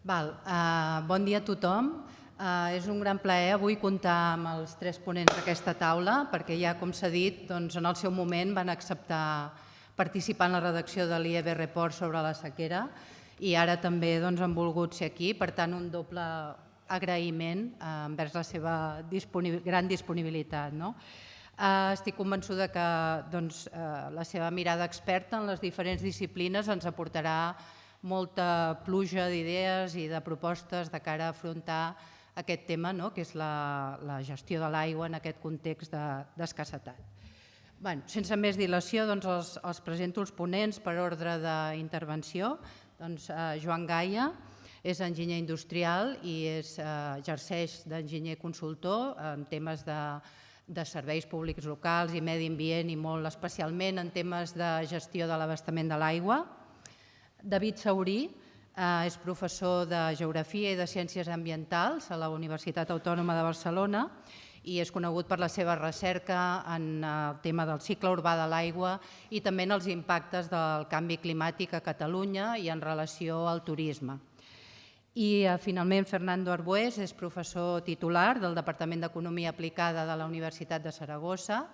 Bon dia a tothom. És un gran plaer avui comptar amb els tres ponents d'aquesta taula, perquè ja, com s'ha dit, en el seu moment van acceptar participar en la redacció de l'IEB Report sobre la sequera i ara també han volgut ser aquí, per tant un doble agraïment envers la seva gran disponibilitat. Estic convençuda que la seva mirada experta en les diferents disciplines ens aportarà molta pluja d'idees i de propostes de cara a afrontar aquest tema, que és la gestió de l'aigua en aquest context d'escassetat. Sense més dilació, els presento els ponents per ordre d'intervenció. Joan Gaya és enginyer industrial i exerceix d'enginyer consultor en temes de serveis públics locals i medi ambient i molt especialment en temes de gestió de l'abastament de l'aigua. David Saurí és professor de Geografia i de Ciències Ambientals a la Universitat Autònoma de Barcelona i és conegut per la seva recerca en el tema del cicle urbà de l'aigua i també en els impactes del canvi climàtic a Catalunya i en relació al turisme. I finalment Fernando Arbués és professor titular del Departament d'Economia Aplicada de la Universitat de Saragossa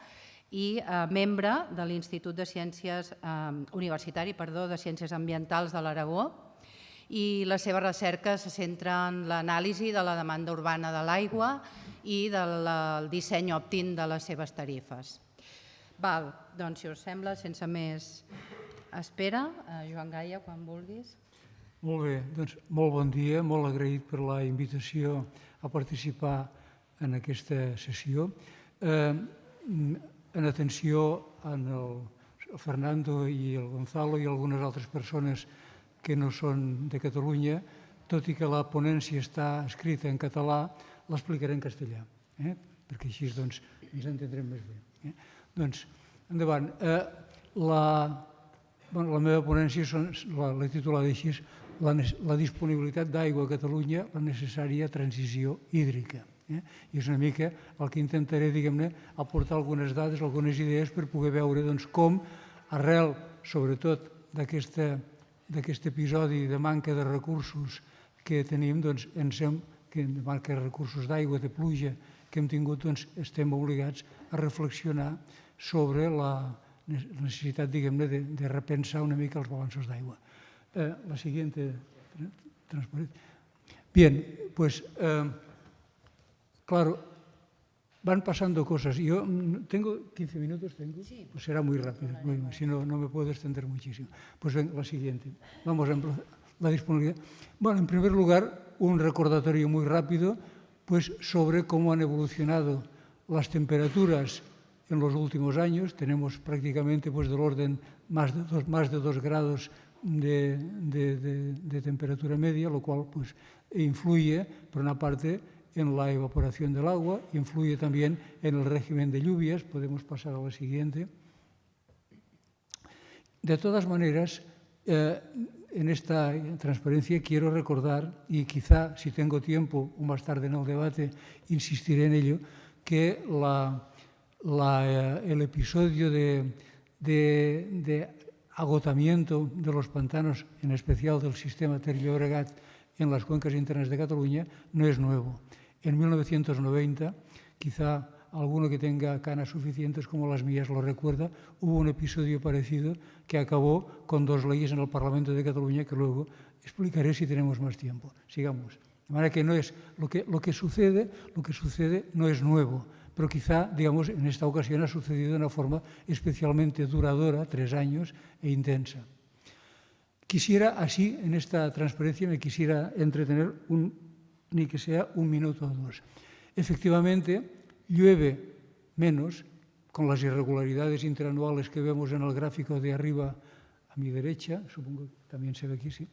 i membre de l'Institut Universitari de Ciències Ambientals de l'Aragó, i la seva recerca se centra en l'anàlisi de la demanda urbana de l'aigua i del disseny òptim de les seves tarifes. Si us sembla, sense més espera, Joan Gaya, quan vulguis. Molt bé, doncs molt bon dia, molt agraït per la invitació a participar en aquesta sessió. En atenció al Fernando i al Gonzalo i algunes altres persones que no són de Catalunya, tot i que la ponència està escrita en català, l'explicaré en castellà, perquè així ens entendrem més bé. Doncs, endavant. La meva ponència l'he titulada així, la disponibilitat d'aigua a Catalunya, la necessària transició hídrica. I és una mica el que intentaré, diguem-ne, aportar algunes dades, algunes idees per poder veure com, arrel, sobretot, d'aquest episodi de manca de recursos que tenim, de manca de recursos d'aigua, de pluja que hem tingut, estem obligats a reflexionar sobre la necessitat, diguem-ne, de repensar una mica els balanços d'aigua. La siguiente. Bien, pues... Claro, van pasando cosas. Yo tengo 15 minutos, Sí. Pues será muy rápido, si no, no me puedo extender muchísimo. Pues venga, la siguiente. Vamos a la disponibilidad. Bueno, en primer lugar, un recordatorio muy rápido pues, sobre cómo han evolucionado las temperaturas en los últimos años. Tenemos prácticamente pues, del orden más de 2 grados de temperatura media, lo cual pues, influye, por una parte, en la evaporación del agua, influye también en el régimen de lluvias. Podemos pasar a la siguiente. De todas maneras, en esta transparencia quiero recordar, y quizá si tengo tiempo o más tarde en el debate insistiré en ello, que el episodio de agotamiento de los pantanos, en especial del sistema Ter-Llobregat en las cuencas internas de Cataluña, no es nuevo. En 1990, quizá alguno que tenga canas suficientes como las mías lo recuerda, hubo un episodio parecido que acabó con 2 leyes en el Parlamento de Cataluña que luego explicaré si tenemos más tiempo. Sigamos. De manera que no es lo que sucede no es nuevo, pero quizá, digamos, en esta ocasión ha sucedido de una forma especialmente duradora, 3 años, e intensa. Quisiera, así, en esta transparencia, me quisiera entretener ni que sea 1 minuto o 2. Efectivamente, llueve menos, con las irregularidades interanuales que vemos en el gráfico de arriba a mi derecha, supongo que también se ve aquí, sí.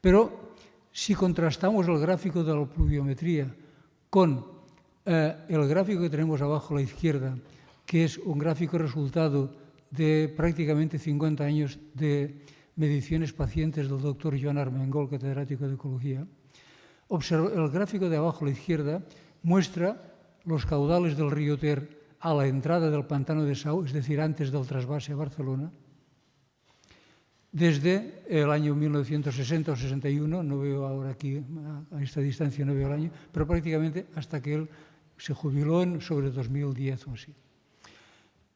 Pero si contrastamos el gráfico de la pluviometría con el gráfico que tenemos abajo a la izquierda, que es un gráfico resultado de prácticamente 50 años de mediciones pacientes del doctor Joan Armengol, catedrático de Ecología, el gráfico de abajo a la izquierda muestra los caudales del río Ter a la entrada del pantano de Sau, es decir, antes del trasvase a Barcelona, desde el año 1960 o 61, no veo ahora aquí, a esta distancia no veo el año, pero prácticamente hasta que él se jubiló sobre 2010 o así.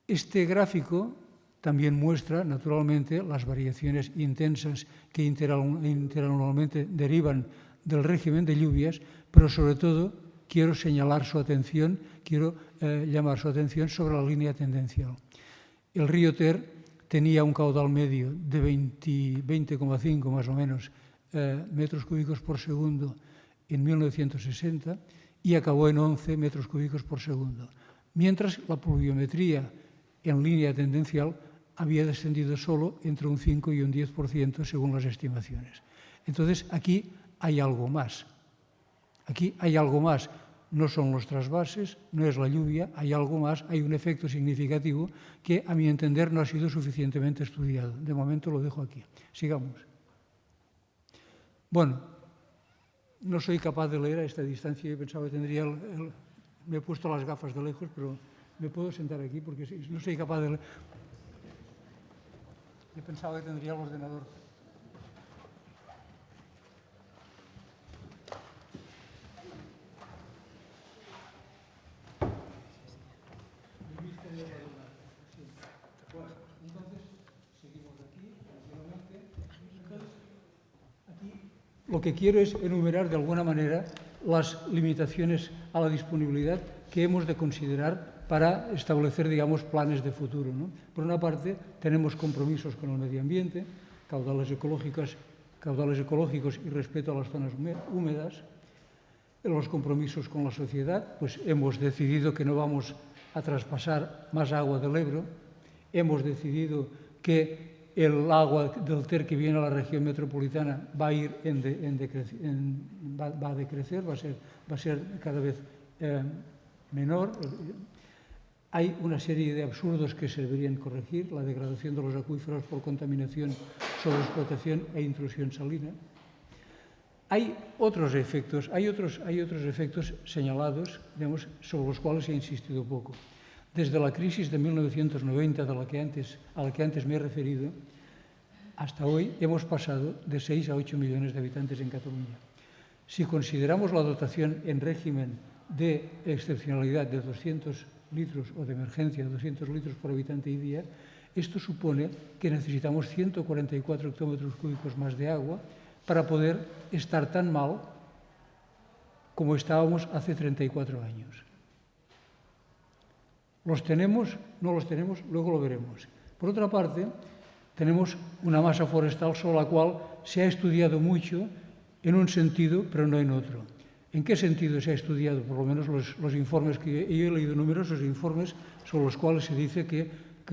Este gráfico también muestra, naturalmente, las variaciones intensas que interanualmente derivan del régimen de lluvias, pero sobre todo quiero señalar su atención, quiero llamar su atención sobre la línea tendencial. El río Ter tenía un caudal medio de 20,5 más o menos metros cúbicos por segundo en 1960 y acabó en 11 metros cúbicos por segundo, mientras la pluviometría en línea tendencial había descendido solo entre un 5 y un 10% según las estimaciones. Entonces, aquí hay algo más. Aquí hay algo más. No son los trasvases, no es la lluvia, hay algo más, hay un efecto significativo que, a mi entender, no ha sido suficientemente estudiado. De momento lo dejo aquí. Sigamos. Bueno, no soy capaz de leer a esta distancia. Yo pensaba que tendría me he puesto las gafas de lejos, pero me puedo sentar aquí porque no soy capaz de leer. Yo pensaba que tendría el ordenador. Lo que quiero es enumerar de alguna manera las limitaciones a la disponibilidad que hemos de considerar para establecer, digamos, planes de futuro, ¿no? Por una parte, tenemos compromisos con el medio ambiente, caudales ecológicos y respeto a las zonas húmedas. Los compromisos con la sociedad, pues hemos decidido que no vamos a traspasar más agua del Ebro, hemos decidido que el agua del Ter que viene a la región metropolitana va a decrecer, va a ser cada vez menor. Hay una serie de absurdos que se deberían corregir, la degradación de los acuíferos por contaminación, sobreexplotación e intrusión salina. Hay otros efectos señalados, digamos, sobre los cuales he insistido poco. Desde la crisis de 1990, a la que antes me he referido, hasta hoy hemos pasado de 6 a 8 millones de habitantes en Cataluña. Si consideramos la dotación en régimen de excepcionalidad de 200 litros o de emergencia, 200 litros por habitante y día, esto supone que necesitamos 144 hectómetros cúbicos más de agua para poder estar tan mal como estábamos hace 34 años. ¿Los tenemos? ¿No los tenemos? Luego lo veremos. Por otra parte, tenemos una masa forestal sobre la cual se ha estudiado mucho en un sentido, pero no en otro. ¿En qué sentido se ha estudiado? Por lo menos los informes que yo he leído, numerosos informes sobre los cuales se dice que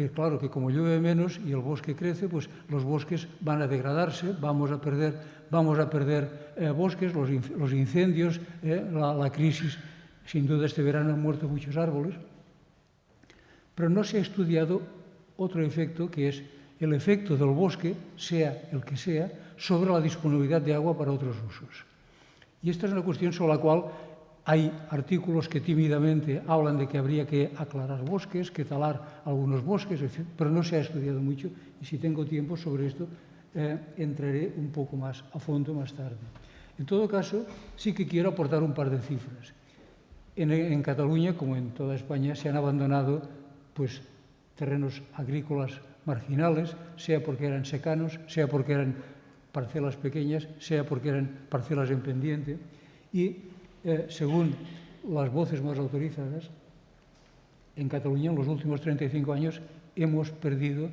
claro, que como llueve menos y el bosque crece, pues los bosques van a degradarse, vamos a perder bosques, los incendios, la crisis. Sin duda este verano han muerto muchos árboles. Pero no se ha estudiado otro efecto, que es el efecto del bosque, sea el que sea, sobre la disponibilidad de agua para otros usos. Y esta es una cuestión sobre la cual hay artículos que tímidamente hablan de que habría que aclarar bosques, que talar algunos bosques, pero no se ha estudiado mucho, y si tengo tiempo sobre esto entraré un poco más a fondo más tarde. En todo caso, sí que quiero aportar un par de cifras. En Cataluña, como en toda España, se han abandonado pues, terrenos agrícolas marginales, sea porque eran secanos, sea porque eran parcelas pequeñas, sea porque eran parcelas en pendiente, y según las voces más autorizadas, en Cataluña en los últimos 35 años hemos perdido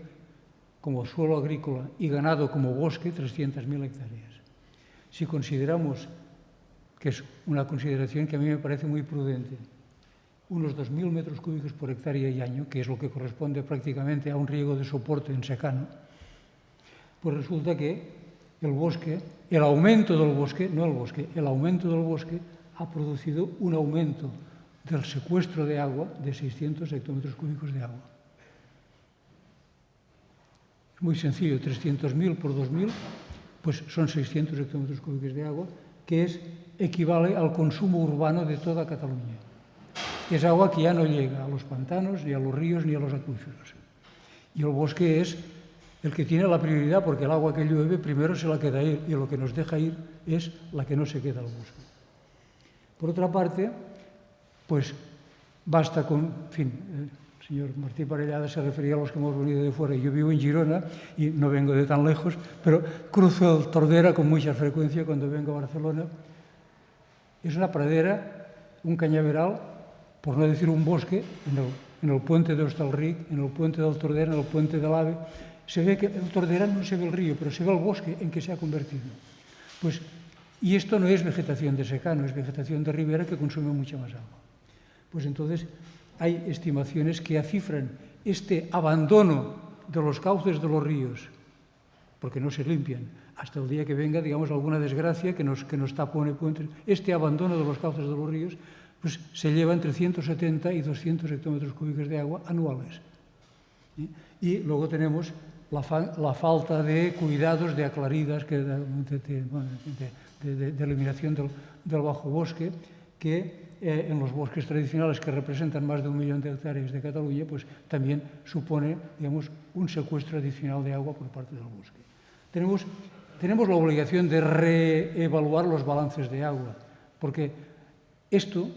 como suelo agrícola y ganado como bosque 300.000 hectáreas. Si consideramos, que es una consideración que a mí me parece muy prudente, unos 2.000 metros cúbicos por hectárea y año, que es lo que corresponde prácticamente a un riego de soporte en secano, pues resulta que el aumento del bosque ha producido un aumento del secuestro de agua de 600 hectómetros cúbicos de agua. Es muy sencillo, 300.000 por 2.000, pues son 600 hectómetros cúbicos de agua, que equivale al consumo urbano de toda Cataluña. Es agua que ya no llega a los pantanos, ni a los ríos, ni a los acuíferos. Y el bosque es el que tiene la prioridad, porque el agua que llueve primero se la queda él y lo que nos deja ir es la que no se queda al bosque. Por otra parte, pues basta con, en fin, el señor Martí Parellada se refería a los que hemos venido de fuera. Yo vivo en Girona y no vengo de tan lejos, pero cruzo el Tordera con mucha frecuencia cuando vengo a Barcelona. Es una pradera, un cañaveral, por no decir un bosque, en el puente de Hostalric, en el puente del Tordera, en el puente del Ave. Se ve que el Tordera no se ve el río, pero se ve el bosque en que se ha convertido. Pues, y esto no es vegetación de secano, es vegetación de ribera que consume mucha más agua. Pues entonces hay estimaciones que cifran este abandono de los cauces de los ríos, porque no se limpian, hasta el día que venga, digamos, alguna desgracia que nos tapone puentes. Este abandono de los cauces de los ríos pues, se lleva entre 170 y 200 hectómetros cúbicos de agua anuales. Y luego tenemos la falta de cuidados, de aclaridas, de eliminación del bajo bosque, que en los bosques tradicionales que representan más de 1 millón de hectáreas de Cataluña, pues también supone, digamos, un secuestro adicional de agua por parte del bosque. Tenemos la obligación de reevaluar los balances de agua, porque esto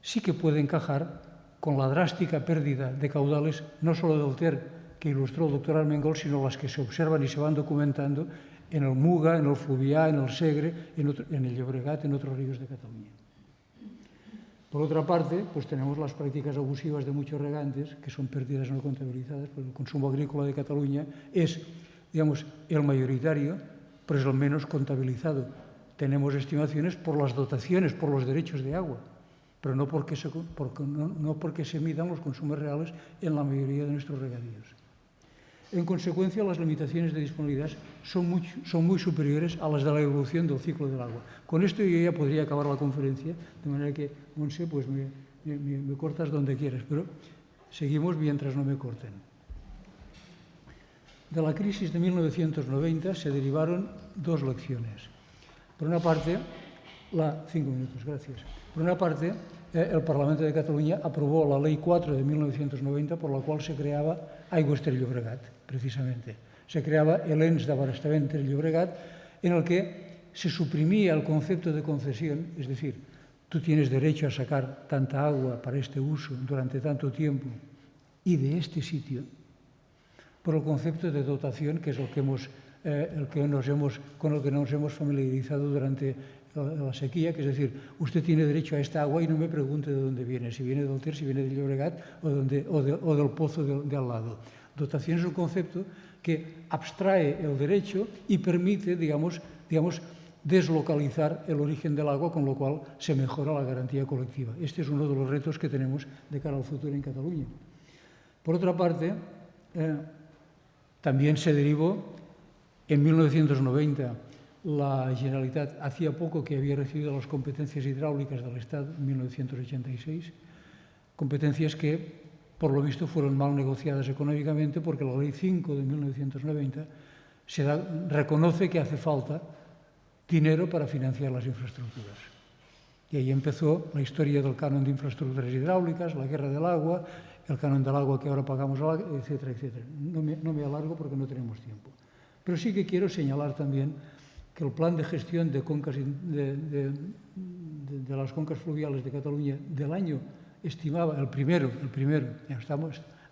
sí que puede encajar con la drástica pérdida de caudales, no solo del Ter, que ilustró el doctor Armengol, sino las que se observan y se van documentando en el Muga, en el Fluvià, en el Segre, en el Llobregat, en otros ríos de Cataluña. Por otra parte, pues tenemos las prácticas abusivas de muchos regantes, que son pérdidas no contabilizadas, porque el consumo agrícola de Cataluña es, digamos, el mayoritario, pero es el menos contabilizado. Tenemos estimaciones por las dotaciones, por los derechos de agua, pero no porque se midan los consumos reales en la mayoría de nuestros regadíos. En consecuencia, las limitaciones de disponibilidad son muy superiores a las de la evolución del ciclo del agua. Con esto yo ya podría acabar la conferencia, de manera que, Montse, pues me cortas donde quieras, pero seguimos mientras no me corten. De la crisis de 1990 se derivaron dos lecciones. Por una parte, 5 minutos, gracias. Por una parte, el Parlamento de Cataluña aprobó la Ley 4 de 1990, por la cual se creaba Aigües Ter Llobregat, precisamente. Se creaba el ENS d'Abastament Ter Llobregat, en el que se suprimía el concepto de concesión, es decir, tú tienes derecho a sacar tanta agua para este uso durante tanto tiempo y de este sitio, por el concepto de dotación, que es con el que nos hemos familiarizado durante la sequía, que es decir, usted tiene derecho a esta agua y no me pregunte de dónde viene, si viene del Ter, si viene del Llobregat o del pozo de al lado. Dotación es un concepto que abstrae el derecho y permite, digamos, deslocalizar el origen del agua, con lo cual se mejora la garantía colectiva. Este es uno de los retos que tenemos de cara al futuro en Cataluña. Por otra parte, también se derivó en 1990 la Generalitat, hacía poco que había recibido las competencias hidráulicas del Estado, en 1986, competencias que, por lo visto, fueron mal negociadas económicamente, porque la Ley 5 de 1990 reconoce que hace falta dinero para financiar las infraestructuras. Y ahí empezó la historia del canon de infraestructuras hidráulicas, la guerra del agua, el canon del agua que ahora pagamos, etcétera, etcétera. No me alargo porque no tenemos tiempo. Pero sí que quiero señalar también que el plan de gestión de las concas fluviales de Cataluña del año estimaba, el primero,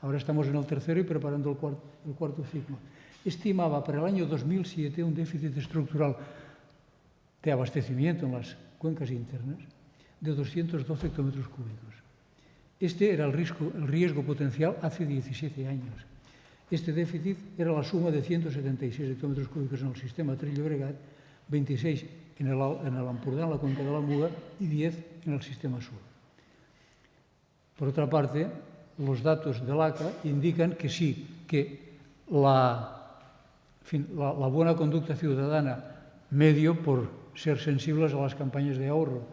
ahora estamos en el tercero y preparando el cuarto ciclo, estimaba para el año 2007 un déficit estructural de abastecimiento en las cuencas internas de 212 hectómetros cúbicos. Este era el riesgo potencial hace 17 años. Este déficit era la suma de 176 hectómetros cúbicos en el sistema Ter Llobregat, 26 en el Ampurdà, en la cuenca de la Muga, y 10 en el sistema sur. Por otra parte, los datos del ACA indican que sí, que la buena conducta ciudadana, medio por ser sensibles a las campañas de ahorro,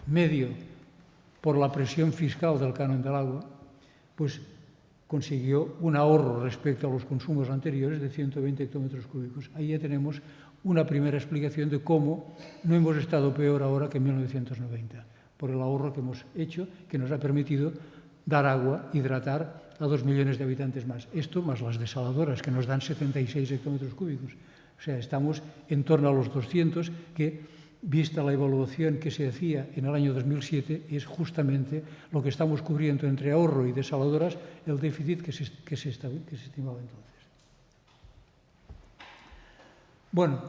medio por la presión fiscal del canon del agua, pues consiguió un ahorro respecto a los consumos anteriores de 120 hectómetros cúbicos. Ahí ya tenemos una primera explicación de cómo no hemos estado peor ahora que en 1990, por el ahorro que hemos hecho, que nos ha permitido dar agua, hidratar a 2 millones de habitantes más. Esto más las desaladoras, que nos dan 76 hectómetros cúbicos. O sea, estamos en torno a los 200, que, vista la evaluación que se hacía en el año 2007, es justamente lo que estamos cubriendo entre ahorro y desaladoras, el déficit que se estimaba entonces. Bueno,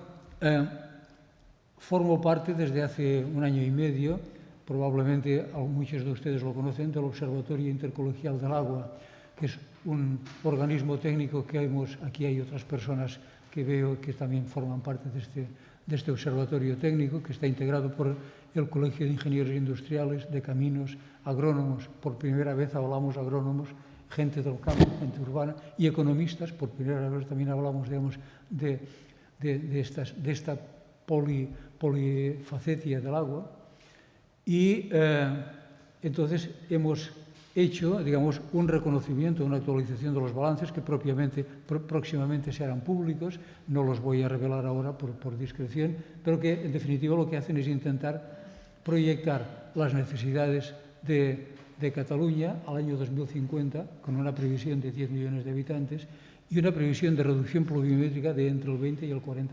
formo parte desde hace un año y medio, probablemente muchos de ustedes lo conocen, del Observatorio Intercolegial del Agua, que es un organismo técnico que aquí hay otras personas que veo que también forman parte de este observatorio técnico, que está integrado por el Colegio de Ingenieros Industriales, de Caminos, agrónomos. Por primera vez hablamos agrónomos, gente del campo, gente urbana, y economistas. Por primera vez también hablamos, digamos, de esta polifacetia del agua. Y entonces hemos hecho, digamos, un reconocimiento, una actualización de los balances que próximamente se harán públicos. No los voy a revelar ahora por discreción, pero que en definitiva lo que hacen es intentar proyectar las necesidades de Cataluña al año 2050 con una previsión de 10 millones de habitantes y una previsión de reducción pluviométrica de entre el 20 y el 40%.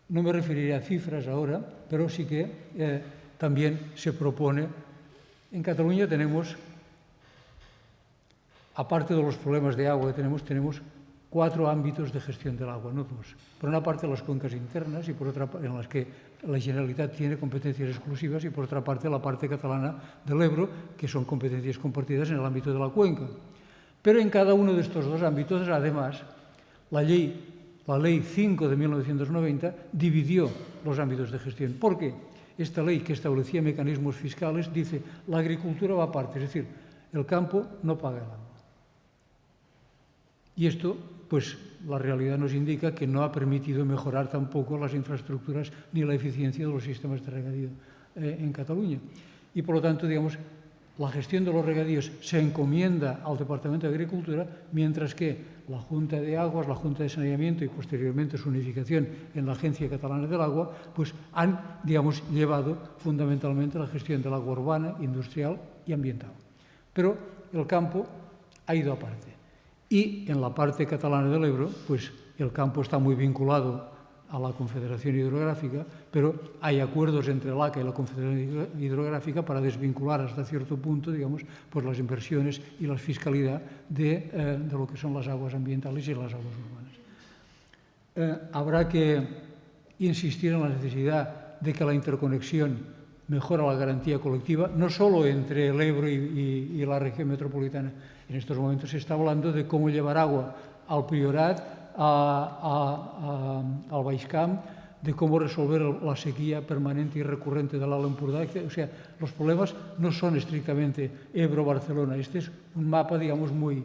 No me referiré a cifras ahora, pero sí que también se propone. En Cataluña tenemos, aparte de los problemas de agua que tenemos 4 ámbitos de gestión del agua, no 2. Por una parte, las cuencas internas, y por otra, en las que la Generalitat tiene competencias exclusivas, y por otra parte, la parte catalana del Ebro, que son competencias compartidas en el ámbito de la cuenca. Pero en cada uno de estos 2 ámbitos, además, la Ley 5 de 1990 dividió los ámbitos de gestión. ¿Por qué? Esta ley, que establecía mecanismos fiscales, dice la agricultura va aparte, es decir, el campo no paga el agua. Y esto, pues la realidad nos indica que no ha permitido mejorar tampoco las infraestructuras ni la eficiencia de los sistemas de regadío en Cataluña. Y por lo tanto, digamos, la gestión de los regadíos se encomienda al Departamento de Agricultura, mientras que la Junta de Aguas, la Junta de Saneamiento y posteriormente su unificación en la Agencia Catalana del Agua, pues han, digamos, llevado fundamentalmente la gestión del agua urbana, industrial y ambiental. Pero el campo ha ido aparte. Y en la parte catalana del Ebro, pues el campo está muy vinculado a la Confederación Hidrográfica, pero hay acuerdos entre el ACA y la Confederación Hidrográfica para desvincular hasta cierto punto, digamos, pues las inversiones y la fiscalidad de lo que son las aguas ambientales y las aguas urbanas. Habrá que insistir en la necesidad de que la interconexión mejora la garantía colectiva, no solo entre el Ebro y la región metropolitana. En estos momentos se está hablando de cómo llevar agua al Priorat, al Baix Camp, de cómo resolver la sequía permanente y recurrente del Alt Empordà. O sea, los problemas no son estrictamente Ebro-Barcelona. Este es un mapa, digamos, muy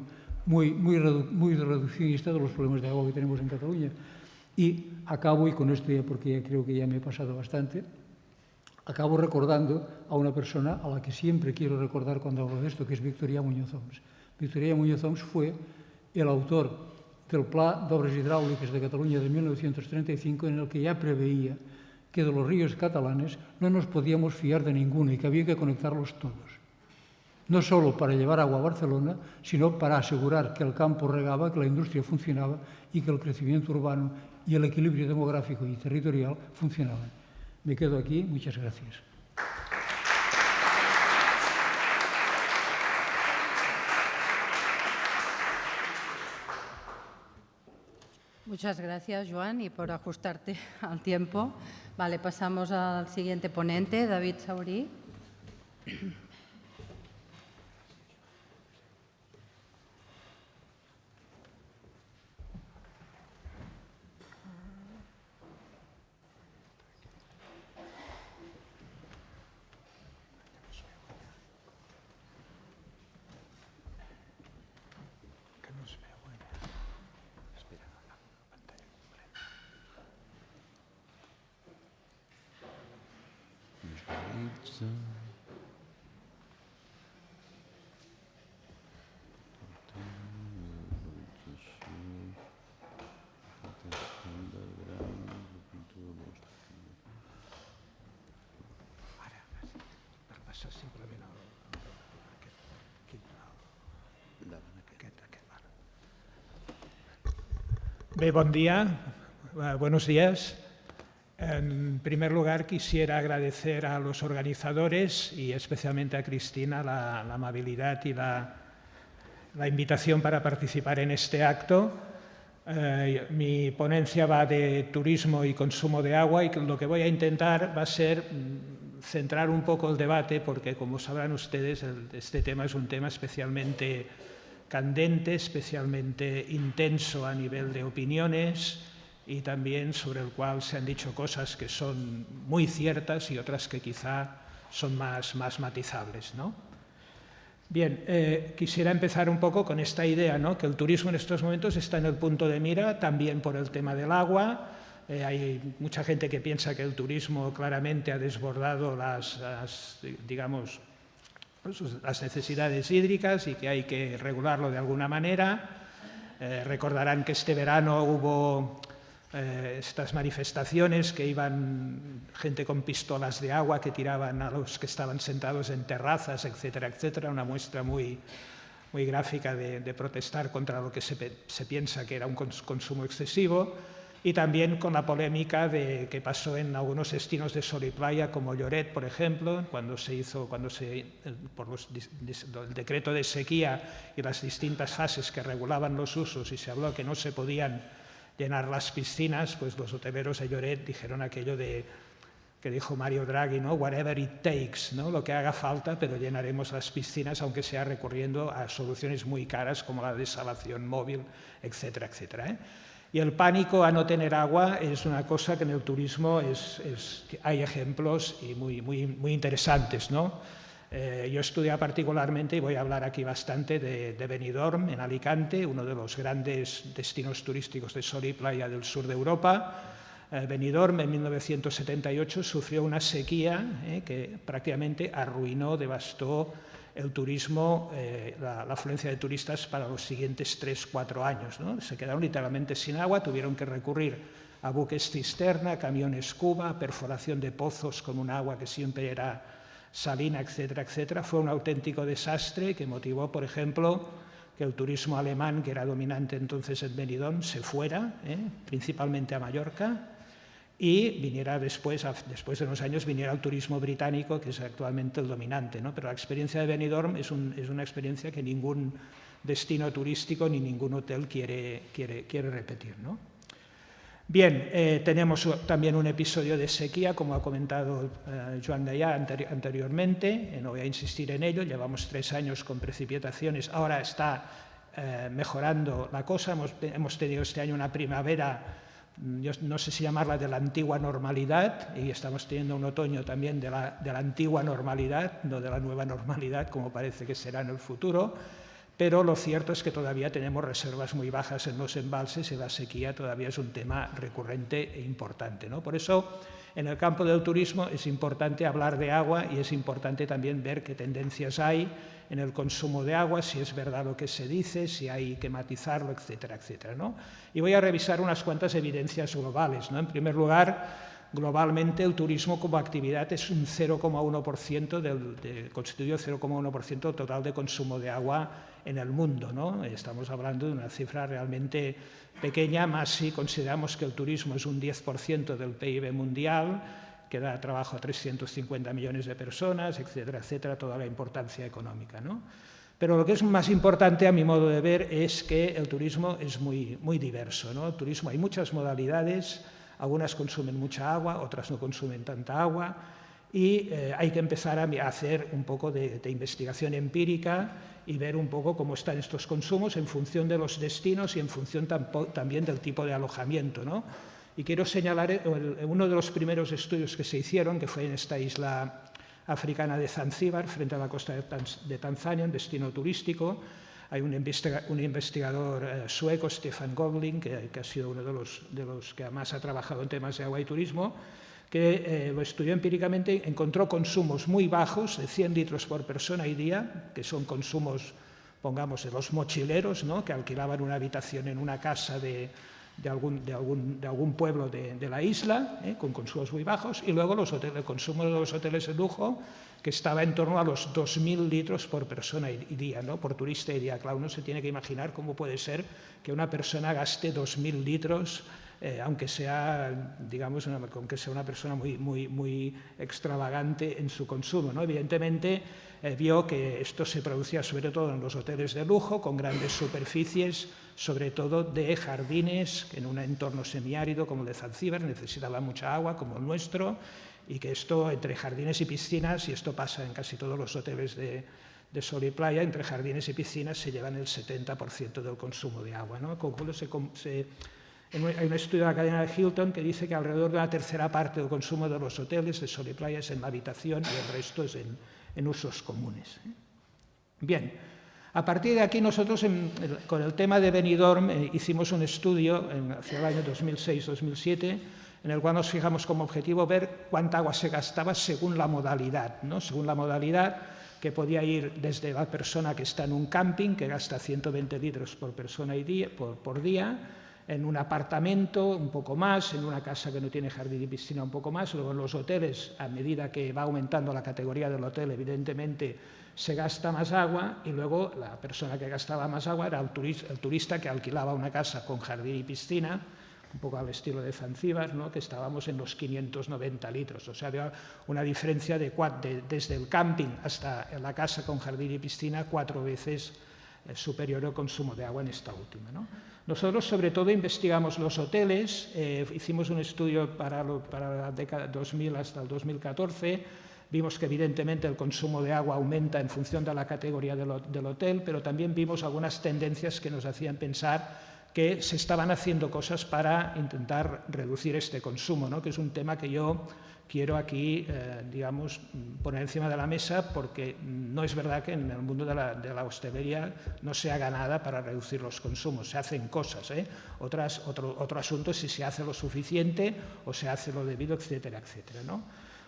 reduccionista de los problemas de agua que tenemos en Cataluña. Y acabo, y con esto ya, porque ya creo que ya me he pasado bastante, acabo recordando a una persona a la que siempre quiero recordar cuando hablo de esto, que es Victorià Muñoz Oms. Victorià Muñoz Oms fue el autor del Pla d'Obres Hidráulicas de Cataluña de 1935, en el que ya preveía que de los ríos catalanes no nos podíamos fiar de ninguno y que había que conectarlos todos. No solo para llevar agua a Barcelona, sino para asegurar que el campo regaba, que la industria funcionaba y que el crecimiento urbano y el equilibrio demográfico y territorial funcionaban. Me quedo aquí. Muchas gracias. Muchas gracias, Joan, y por ajustarte al tiempo. Vale, pasamos al siguiente ponente, David Saurí. Bé, bon día, buenos días. En primer lugar, quisiera agradecer a los organizadores y especialmente a Cristina la amabilidad y la invitación para participar en este acto. Mi ponencia va de turismo y consumo de agua y lo que voy a intentar va a ser centrar un poco el debate porque, como sabrán ustedes, este tema es un tema especialmente candente, especialmente intenso a nivel de opiniones y también sobre el cual se han dicho cosas que son muy ciertas y otras que quizá son más matizables, ¿no? Bien, quisiera empezar un poco con esta idea, ¿no? Que el turismo en estos momentos está en el punto de mira también por el tema del agua. Hay mucha gente que piensa que el turismo claramente ha desbordado las necesidades hídricas y que hay que regularlo de alguna manera. Recordarán que este verano hubo estas manifestaciones que iban gente con pistolas de agua que tiraban a los que estaban sentados en terrazas, etcétera, etcétera, una muestra muy gráfica de protestar contra lo que se piensa que era un consumo excesivo, y también con la polémica que pasó en algunos destinos de sol y playa como Lloret, por ejemplo, cuando por el decreto de sequía y las distintas fases que regulaban los usos y se habló que no se podían llenar las piscinas, pues los hoteleros de Lloret dijeron aquello que dijo Mario Draghi, ¿no? Whatever it takes, ¿no? Lo que haga falta, pero llenaremos las piscinas, aunque sea recurriendo a soluciones muy caras como la desalación móvil, etcétera, etcétera, ¿eh? Y el pánico a no tener agua es una cosa que en el turismo hay ejemplos y muy interesantes, ¿no? Yo estudié particularmente, y voy a hablar aquí bastante, de Benidorm, en Alicante, uno de los grandes destinos turísticos de sol y playa del sur de Europa. Benidorm en 1978 sufrió una sequía que prácticamente arruinó, devastó el turismo, la afluencia de turistas para los siguientes 3-4 años, ¿no? Se quedaron literalmente sin agua, tuvieron que recurrir a buques cisterna, camiones cuba, perforación de pozos con un agua que siempre era salina, etcétera, etcétera. Fue un auténtico desastre que motivó, por ejemplo, que el turismo alemán, que era dominante entonces en Benidorm, se fuera, principalmente a Mallorca, y viniera después de unos años, viniera el turismo británico, que es actualmente el dominante, ¿no? Pero la experiencia de Benidorm es una experiencia que ningún destino turístico ni ningún hotel quiere repetir, ¿no? Bien, tenemos también un episodio de sequía, como ha comentado Joan Gallà anteriormente, no voy a insistir en ello, llevamos 3 años con precipitaciones, ahora está mejorando la cosa, hemos tenido este año una primavera, yo no sé si llamarla de la antigua normalidad, y estamos teniendo un otoño también de la antigua normalidad, no de la nueva normalidad, como parece que será en el futuro, pero lo cierto es que todavía tenemos reservas muy bajas en los embalses y la sequía todavía es un tema recurrente e importante, ¿no? Por eso, en el campo del turismo es importante hablar de agua y es importante también ver qué tendencias hay en el consumo de agua, si es verdad lo que se dice, si hay que matizarlo, etcétera, etcétera, ¿no? Y voy a revisar unas cuantas evidencias globales, ¿no? En primer lugar, globalmente el turismo como actividad es un 0,1%, constituye el 0,1% del total de consumo de agua en el mundo, ¿no? Estamos hablando de una cifra realmente pequeña, más si consideramos que el turismo es un 10% del PIB mundial, que da trabajo a 350 millones de personas, etcétera, etcétera, toda la importancia económica, ¿no? Pero lo que es más importante, a mi modo de ver, es que el turismo es muy diverso, ¿no? El turismo hay muchas modalidades, algunas consumen mucha agua, otras no consumen tanta agua, y hay que empezar a hacer un poco de investigación empírica y ver un poco cómo están estos consumos en función de los destinos y en función también del tipo de alojamiento, ¿no? Y quiero señalar uno de los primeros estudios que se hicieron, que fue en esta isla africana de Zanzíbar, frente a la costa de Tanzania, un destino turístico. Hay un investigador sueco, Stefan Gobling, que ha sido uno de los que más ha trabajado en temas de agua y turismo, que lo estudió empíricamente, encontró consumos muy bajos, de 100 litros por persona y día, que son consumos, pongamos, de los mochileros, ¿no? Que alquilaban una habitación en una casa de de algún pueblo de la isla, con consumos muy bajos, y luego el consumo de los hoteles de lujo, que estaba en torno a los 2.000 litros por persona y día, ¿no? Por turista y día. Claro, uno se tiene que imaginar cómo puede ser que una persona gaste 2.000 litros, aunque sea, digamos, aunque sea una persona muy extravagante en su consumo, ¿no? Evidentemente, vio que esto se producía sobre todo en los hoteles de lujo, con grandes superficies, sobre todo de jardines, que en un entorno semiárido como el de Zanzíbar necesitaba mucha agua, como el nuestro, y que esto, entre jardines y piscinas, y esto pasa en casi todos los hoteles de sol y playa, entre jardines y piscinas se llevan el 70% del consumo de agua, ¿no? Hay un estudio de la cadena de Hilton que dice que alrededor de una tercera parte del consumo de los hoteles de sol y playa es en la habitación y el resto es en usos comunes. Bien, a partir de aquí nosotros con el tema de Benidorm hicimos un estudio hacia el año 2006-2007 en el cual nos fijamos como objetivo ver cuánta agua se gastaba según la modalidad, ¿no? Según la modalidad, que podía ir desde la persona que está en un camping, que gasta 120 litros por persona por día, en un apartamento un poco más, en una casa que no tiene jardín y piscina un poco más, luego en los hoteles, a medida que va aumentando la categoría del hotel, evidentemente se gasta más agua, y luego la persona que gastaba más agua era el turista que alquilaba una casa con jardín y piscina, un poco al estilo de Zanzíbar, ¿no? Que estábamos en los 590 litros. O sea, había una diferencia desde el camping hasta la casa con jardín y piscina 4 veces superior al consumo de agua en esta última, ¿no? Nosotros, sobre todo, investigamos los hoteles, hicimos un estudio para la década 2000 hasta el 2014, vimos que evidentemente el consumo de agua aumenta en función de la categoría del hotel, pero también vimos algunas tendencias que nos hacían pensar que se estaban haciendo cosas para intentar reducir este consumo, ¿no? Que es un tema que yo quiero aquí, digamos, poner encima de la mesa, porque no es verdad que en el mundo de la hostelería no se haga nada para reducir los consumos, se hacen cosas, ¿eh? Otro asunto es si se hace lo suficiente o se hace lo debido, etcétera, etcétera, ¿no?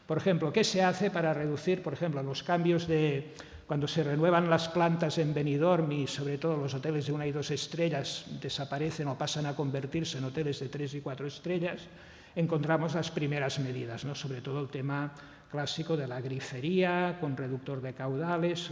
Por ejemplo, ¿qué se hace para reducir, por ejemplo, los cambios de cuando se renuevan las plantas en Benidorm y sobre todo los hoteles de 1 y 2 estrellas desaparecen o pasan a convertirse en hoteles de 3 y 4 estrellas? Encontramos las primeras medidas, ¿no? Sobre todo el tema clásico de la grifería con reductor de caudales,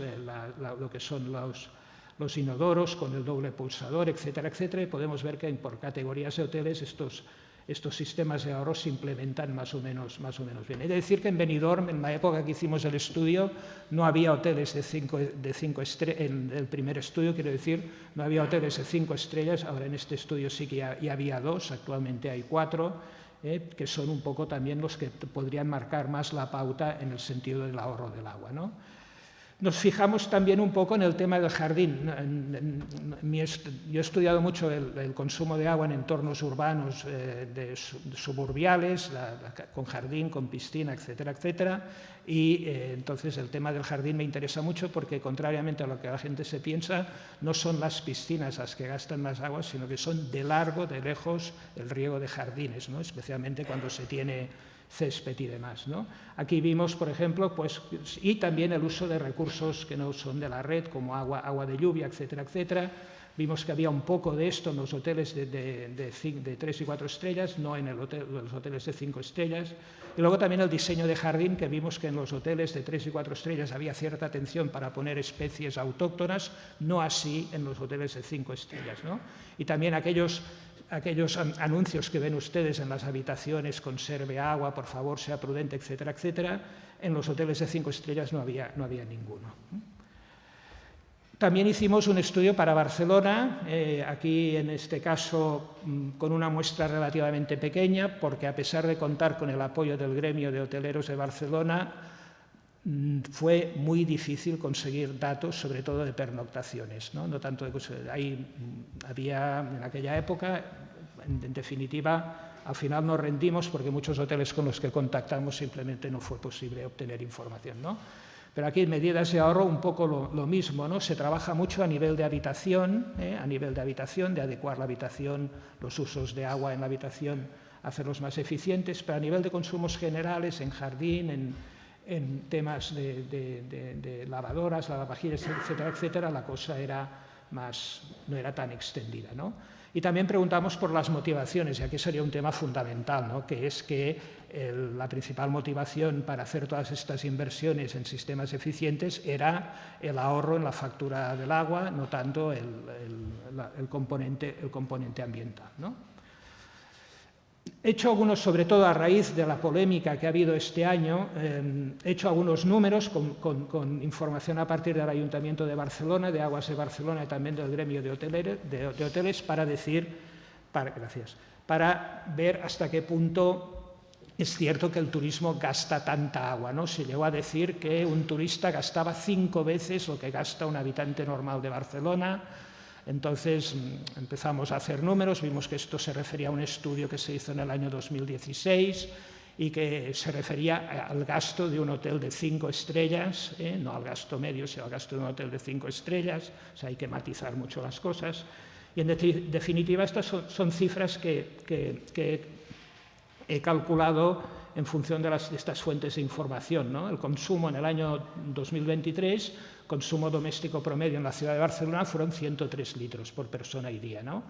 lo que son los inodoros con el doble pulsador, etcétera, etcétera. Y podemos ver que por categorías de hoteles estos sistemas de ahorro se implementan más o menos bien. He de decir que en Benidorm, en la época que hicimos el estudio, no había hoteles de 5 estrellas. En el primer estudio, quiero decir, no había hoteles de 5 estrellas. Ahora en este estudio sí que ya había 2, actualmente hay 4. Que son un poco también los que podrían marcar más la pauta en el sentido del ahorro del agua, ¿no? Nos fijamos también un poco en el tema del jardín. Yo he estudiado mucho el consumo de agua en entornos urbanos suburbiales, con jardín, con piscina, etcétera, etcétera. Y entonces el tema del jardín me interesa mucho porque, contrariamente a lo que la gente se piensa, no son las piscinas las que gastan más agua, sino que son de lejos, el riego de jardines, ¿no? Especialmente cuando se tiene césped y demás, ¿no? Aquí vimos, por ejemplo, pues, y también el uso de recursos que no son de la red, como agua de lluvia, etcétera, etcétera. Vimos que había un poco de esto en los hoteles de 3 y 4 estrellas, no en los hoteles de 5 estrellas. Y luego también el diseño de jardín, que vimos que en los hoteles de 3 y 4 estrellas había cierta atención para poner especies autóctonas, no así en los hoteles de 5 estrellas, ¿no? Y también aquellos anuncios que ven ustedes en las habitaciones, conserve agua, por favor, sea prudente, etcétera, etcétera, en los hoteles de 5 estrellas no había ninguno. También hicimos un estudio para Barcelona, aquí en este caso con una muestra relativamente pequeña, porque a pesar de contar con el apoyo del gremio de hoteleros de Barcelona, fue muy difícil conseguir datos, sobre todo de pernoctaciones, ¿no? No tanto había en aquella época, en definitiva, al final nos rendimos porque muchos hoteles con los que contactamos simplemente no fue posible obtener información, ¿no? Pero aquí en medidas de ahorro un poco lo mismo, ¿no? Se trabaja mucho a nivel de habitación, de adecuar la habitación, los usos de agua en la habitación, hacerlos más eficientes, pero a nivel de consumos generales, en jardín, en temas de lavadoras, lavavajillas, etcétera, etcétera, la cosa no era tan extendida, ¿no? Y también preguntamos por las motivaciones, y aquí sería un tema fundamental, ¿no? Que es que la principal motivación para hacer todas estas inversiones en sistemas eficientes era el ahorro en la factura del agua, no tanto el componente ambiental, ¿no? He hecho algunos, sobre todo a raíz de la polémica que ha habido este año, he hecho algunos números con información a partir del Ayuntamiento de Barcelona, de Aguas de Barcelona y también del gremio de hoteles para ver hasta qué punto es cierto que el turismo gasta tanta agua, ¿no? Se llegó a decir que un turista gastaba 5 veces lo que gasta un habitante normal de Barcelona. Entonces empezamos a hacer números, vimos que esto se refería a un estudio que se hizo en el año 2016 y que se refería al gasto de un hotel de 5 estrellas, no al gasto medio, sino al gasto de un hotel de 5 estrellas, o sea, hay que matizar mucho las cosas. Y en definitiva estas son cifras que he calculado en función de estas fuentes de información, ¿no? El consumo en el año 2023, consumo doméstico promedio en la ciudad de Barcelona fueron 103 litros por persona y día, ¿no?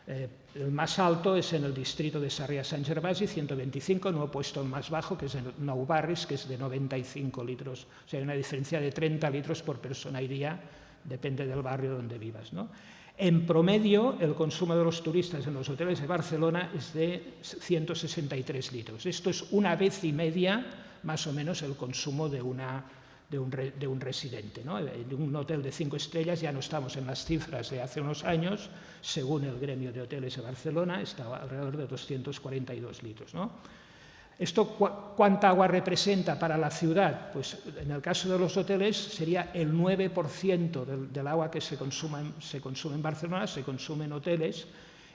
El más alto es en el distrito de Sarrià-Sant Gervasi, 125, no he puesto el más bajo, que es en Nou Barris, que es de 95 litros. O sea, hay una diferencia de 30 litros por persona y día, depende del barrio donde vivas, ¿no? En promedio, el consumo de los turistas en los hoteles de Barcelona es de 163 litros. Esto es 1,5 veces más o menos el consumo de un residente, ¿no? En un hotel de 5 estrellas ya no estamos en las cifras de hace unos años, según el gremio de hoteles de Barcelona, estaba alrededor de 242 litros, ¿no? ¿Esto cuánta agua representa para la ciudad? Pues en el caso de los hoteles sería el 9% del agua que se consume en Barcelona, se consume en hoteles,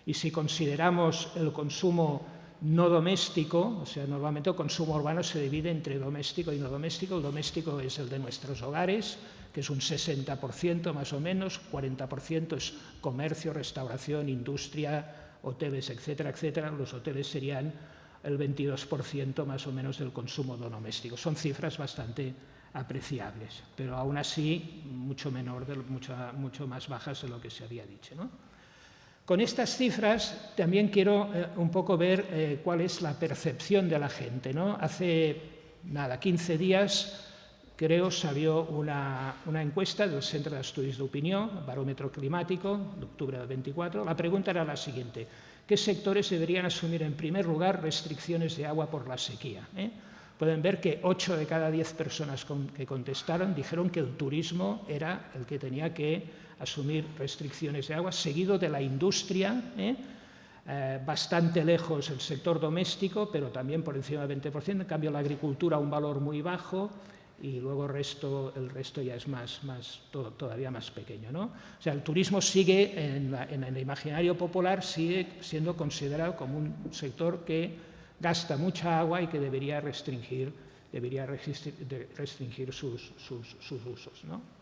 y si consideramos el consumo no doméstico, o sea, normalmente el consumo urbano se divide entre doméstico y no doméstico. El doméstico es el de nuestros hogares, que es un 60% más o menos, 40% es comercio, restauración, industria, hoteles, etcétera, etcétera. Los hoteles serían el 22% más o menos del consumo no doméstico. Son cifras bastante apreciables, pero aún así mucho más bajas de lo que se había dicho, ¿no? Con estas cifras también quiero un poco ver cuál es la percepción de la gente, ¿no? Hace 15 días, creo, salió una encuesta del Centre d'Estudis d'Opinió, Barómetro Climático, de octubre del 24. La pregunta era la siguiente: ¿qué sectores deberían asumir en primer lugar restricciones de agua por la sequía? Pueden ver que 8 de cada 10 personas que contestaron dijeron que el turismo era el que tenía que asumir restricciones de agua, seguido de la industria, bastante lejos el sector doméstico, pero también por encima del 20%. En cambio, la agricultura un valor muy bajo, y luego el resto ya es todavía más pequeño, ¿no? O sea, el turismo sigue, en el imaginario popular, sigue siendo considerado como un sector que gasta mucha agua y que debería restringir sus usos, ¿no?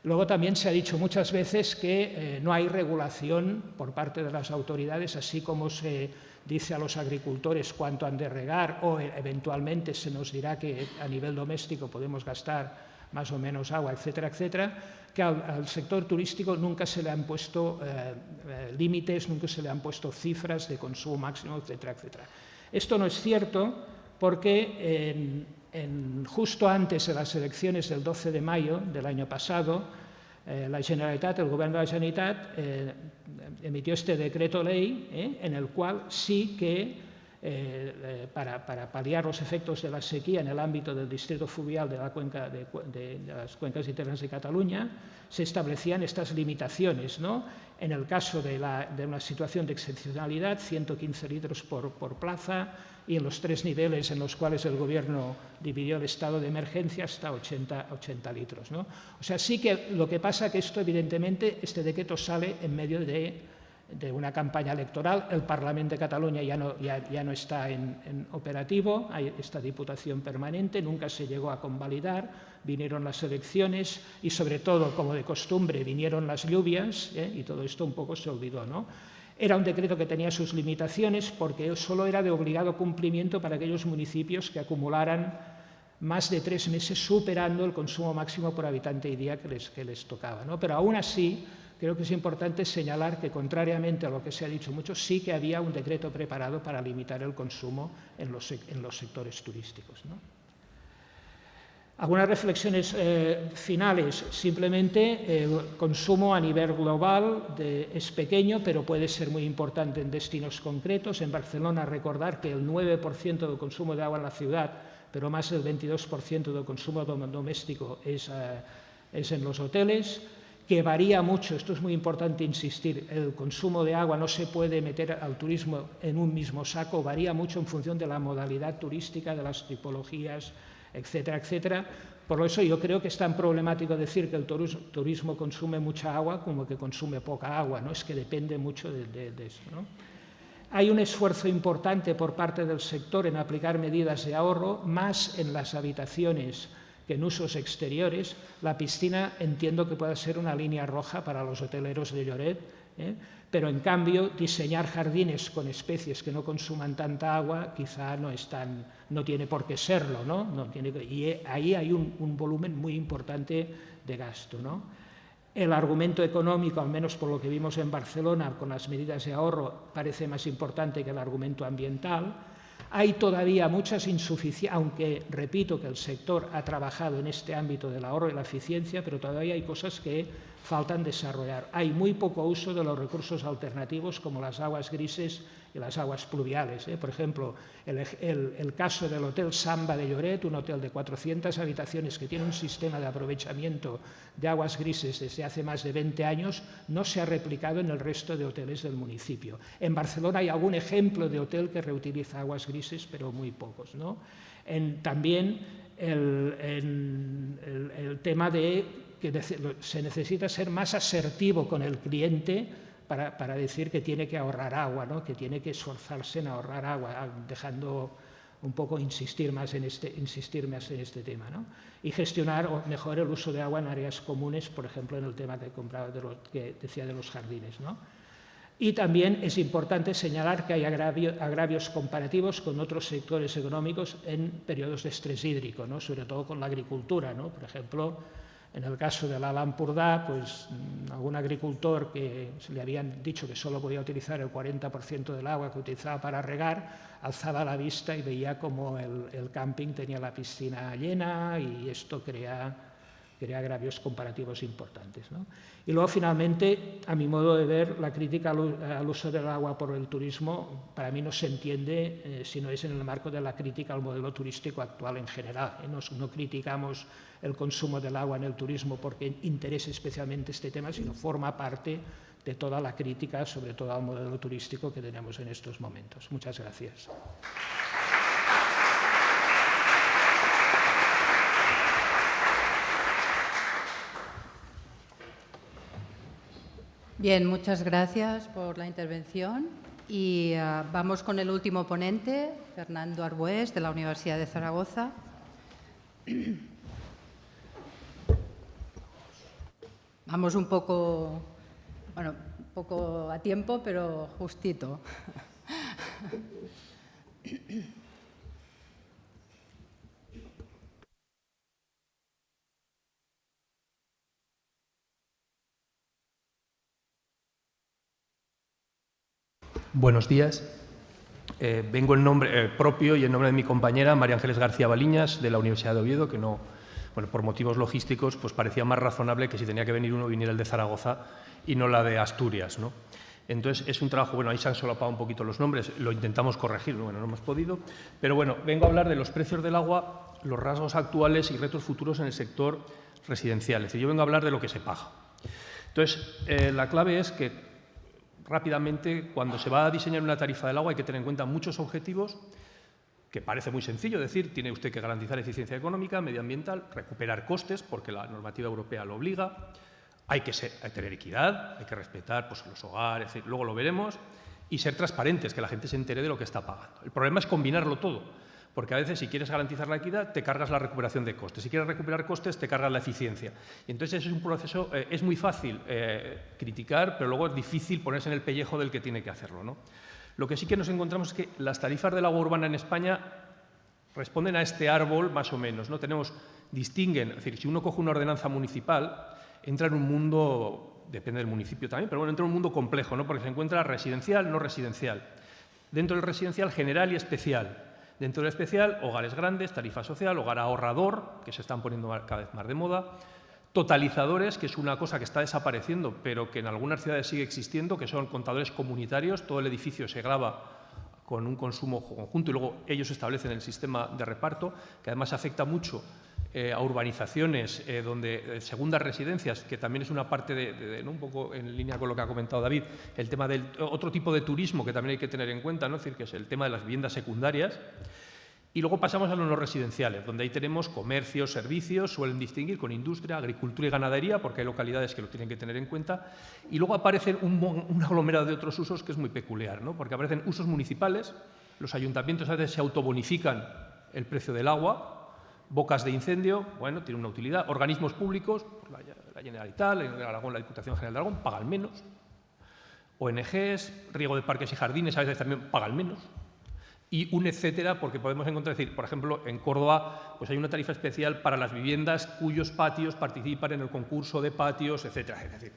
Luego también se ha dicho muchas veces que no hay regulación por parte de las autoridades, así como se dice a los agricultores cuánto han de regar, o eventualmente se nos dirá que a nivel doméstico podemos gastar más o menos agua, etcétera, etcétera, que al sector turístico nunca se le han puesto límites, nunca se le han puesto cifras de consumo máximo, etcétera, etcétera. Esto no es cierto porque justo antes de las elecciones del 12 de mayo del año pasado, la Generalitat, el Govern de la Generalitat, emitió este decreto ley en el cual sí que, para paliar los efectos de la sequía en el ámbito del distrito fluvial de las cuencas internas de Cataluña, se establecían estas limitaciones, ¿no? En el caso de una situación de excepcionalidad, 115 litros por plaza, y en los 3 niveles en los cuales el Gobierno dividió el estado de emergencia hasta 80 litros, ¿no? O sea, sí que lo que pasa es que esto, evidentemente, este decreto sale en medio de una campaña electoral. El Parlamento de Cataluña ya no está en operativo, hay esta Diputación permanente, nunca se llegó a convalidar, vinieron las elecciones y, sobre todo, como de costumbre, vinieron las lluvias, y todo esto un poco se olvidó, ¿no? Era un decreto que tenía sus limitaciones porque solo era de obligado cumplimiento para aquellos municipios que acumularan más de 3 meses superando el consumo máximo por habitante y día que les tocaba, ¿no? Pero aún así, creo que es importante señalar que, contrariamente a lo que se ha dicho mucho, sí que había un decreto preparado para limitar el consumo en los sectores turísticos, ¿no? Algunas reflexiones finales. Simplemente, el consumo a nivel global es pequeño, pero puede ser muy importante en destinos concretos. En Barcelona, recordar que el 9% del consumo de agua en la ciudad, pero más del 22% del consumo doméstico es en los hoteles, que varía mucho. Esto es muy importante insistir: el consumo de agua no se puede meter al turismo en un mismo saco, varía mucho en función de la modalidad turística, de las tipologías, etcétera, etcétera. Por eso yo creo que es tan problemático decir que el turismo consume mucha agua como que consume poca agua, ¿no? Es que depende mucho de eso, ¿no? Hay un esfuerzo importante por parte del sector en aplicar medidas de ahorro, más en las habitaciones que en usos exteriores. La piscina entiendo que pueda ser una línea roja para los hoteleros de Lloret, pero en cambio diseñar jardines con especies que no consuman tanta agua quizá no tiene por qué serlo, ¿no? Y ahí hay un volumen muy importante de gasto, ¿no? El argumento económico, al menos por lo que vimos en Barcelona con las medidas de ahorro, parece más importante que el argumento ambiental. Hay todavía muchas insuficiencias, aunque repito que el sector ha trabajado en este ámbito del ahorro y la eficiencia, pero todavía hay cosas que faltan desarrollar. Hay muy poco uso de los recursos alternativos como las aguas grises y las aguas pluviales. Por ejemplo, el caso del Hotel Samba de Lloret, un hotel de 400 habitaciones que tiene un sistema de aprovechamiento de aguas grises desde hace más de 20 años, no se ha replicado en el resto de hoteles del municipio. En Barcelona hay algún ejemplo de hotel que reutiliza aguas grises, pero muy pocos, ¿no? También el tema de que se necesita ser más asertivo con el cliente para decir que tiene que ahorrar agua, ¿no? Que tiene que esforzarse en ahorrar agua, dejando un poco insistir más en este tema, ¿no? Y gestionar mejor el uso de agua en áreas comunes, por ejemplo, en el tema que decía de los jardines, ¿no? Y también es importante señalar que hay agravios comparativos con otros sectores económicos en periodos de estrés hídrico, ¿no? Sobre todo con la agricultura, ¿no? Por ejemplo, en el caso del Alt Empordà, pues algún agricultor que se le habían dicho que solo podía utilizar el 40% del agua que utilizaba para regar, alzaba la vista y veía como el camping tenía la piscina llena, y esto crea agravios comparativos importantes, ¿no? Y luego, finalmente, a mi modo de ver, la crítica al uso del agua por el turismo para mí no se entiende si no es en el marco de la crítica al modelo turístico actual en general. No criticamos el consumo del agua en el turismo porque interese especialmente este tema, sino forma parte de toda la crítica, sobre todo al modelo turístico que tenemos en estos momentos. Muchas gracias. Bien, muchas gracias por la intervención. Y vamos con el último ponente, Fernando Arbués, de la Universidad de Zaragoza. Vamos un poco a tiempo, pero justito. Buenos días. Vengo en nombre propio y en nombre de mi compañera María Ángeles García Baliñas, de la Universidad de Oviedo, que no, por motivos logísticos, pues parecía más razonable que si tenía que venir uno, viniera el de Zaragoza y no la de Asturias, ¿no? Entonces, es un trabajo, ahí se han solapado un poquito los nombres, lo intentamos corregir, no hemos podido, pero vengo a hablar de los precios del agua, los rasgos actuales y retos futuros en el sector residencial. Es decir, yo vengo a hablar de lo que se paga. Entonces, la clave es que rápidamente, cuando se va a diseñar una tarifa del agua, hay que tener en cuenta muchos objetivos, que parece muy sencillo decir: tiene usted que garantizar eficiencia económica, medioambiental, recuperar costes, porque la normativa europea lo obliga, hay que tener equidad, hay que respetar los hogares, luego lo veremos, y ser transparentes, que la gente se entere de lo que está pagando. El problema es combinarlo todo, porque a veces, si quieres garantizar la equidad, te cargas la recuperación de costes. Si quieres recuperar costes, te cargas la eficiencia. Y entonces es un proceso, es muy fácil criticar, pero luego es difícil ponerse en el pellejo del que tiene que hacerlo, ¿no? Lo que sí que nos encontramos es que las tarifas del agua urbana en España responden a este árbol más o menos, ¿no? Distinguen, es decir, si uno coge una ordenanza municipal, entra en un mundo depende del municipio también, pero bueno, entra en un mundo complejo, ¿no? Porque se encuentra residencial, no residencial. Dentro del residencial, general y especial. Dentro del especial, hogares grandes, tarifa social, hogar ahorrador, que se están poniendo cada vez más de moda, totalizadores, que es una cosa que está desapareciendo, pero que en algunas ciudades sigue existiendo, que son contadores comunitarios, todo el edificio se grava con un consumo conjunto y luego ellos establecen el sistema de reparto, que además afecta mucho a urbanizaciones, segundas residencias, que también es una parte ¿no? un poco en línea con lo que ha comentado David, el tema del otro tipo de turismo que también hay que tener en cuenta, ¿no? Es decir, que es el tema de las viviendas secundarias. Y luego pasamos a los no residenciales, donde ahí tenemos comercios, servicios, suelen distinguir con industria, agricultura y ganadería, porque hay localidades que lo tienen que tener en cuenta. Y luego aparecen un aglomerado de otros usos que es muy peculiar, ¿no? Porque aparecen usos municipales, los ayuntamientos a veces se autobonifican el precio del agua, bocas de incendio, bueno, tiene una utilidad, organismos públicos, la Generalitat, en Aragón, la Diputación General de Aragón, pagan menos, ONGs, riego de parques y jardines, a veces también pagan menos. Y un etcétera, porque podemos encontrar, decir, por ejemplo, en Córdoba pues hay una tarifa especial para las viviendas cuyos patios participan en el concurso de patios, etcétera. Es decir,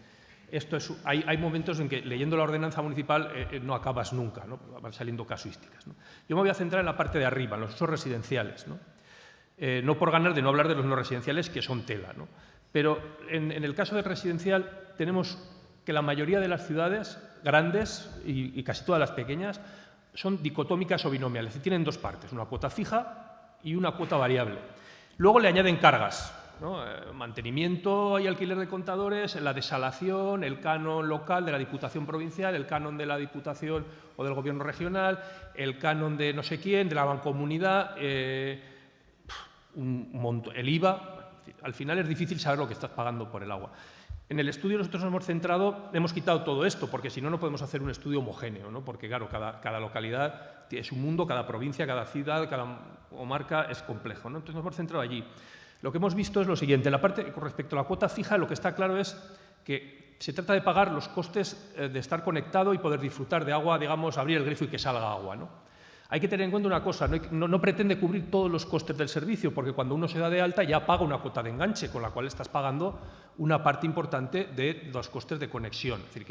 hay momentos en que leyendo la ordenanza municipal no acabas nunca, ¿no? Van saliendo casuísticas, ¿no? Yo me voy a centrar en la parte de arriba, en los usos residenciales, ¿no? No por ganas de no hablar de los no residenciales, que son tela, ¿no? Pero en el caso del residencial tenemos que la mayoría de las ciudades grandes y casi todas las pequeñas son dicotómicas o binomiales, es decir, tienen dos partes, una cuota fija y una cuota variable. Luego le añaden cargas, ¿no? Mantenimiento y alquiler de contadores, la desalación, el canon local de la Diputación Provincial, el canon de la Diputación o del Gobierno regional, el canon de no sé quién, de la mancomunidad, el IVA. Al final es difícil saber lo que estás pagando por el agua. En el estudio nosotros nos hemos centrado, hemos quitado todo esto, porque si no, no podemos hacer un estudio homogéneo, ¿no? Porque claro, cada localidad es un mundo, cada provincia, cada ciudad, cada comarca es complejo, ¿no? Entonces nos hemos centrado allí. Lo que hemos visto es lo siguiente, la parte con respecto a la cuota fija, lo que está claro es que se trata de pagar los costes de estar conectado y poder disfrutar de agua, digamos, abrir el grifo y que salga agua, ¿no? Hay que tener en cuenta una cosa, no pretende cubrir todos los costes del servicio, porque cuando uno se da de alta ya paga una cuota de enganche, con la cual estás pagando una parte importante de los costes de conexión. Es decir,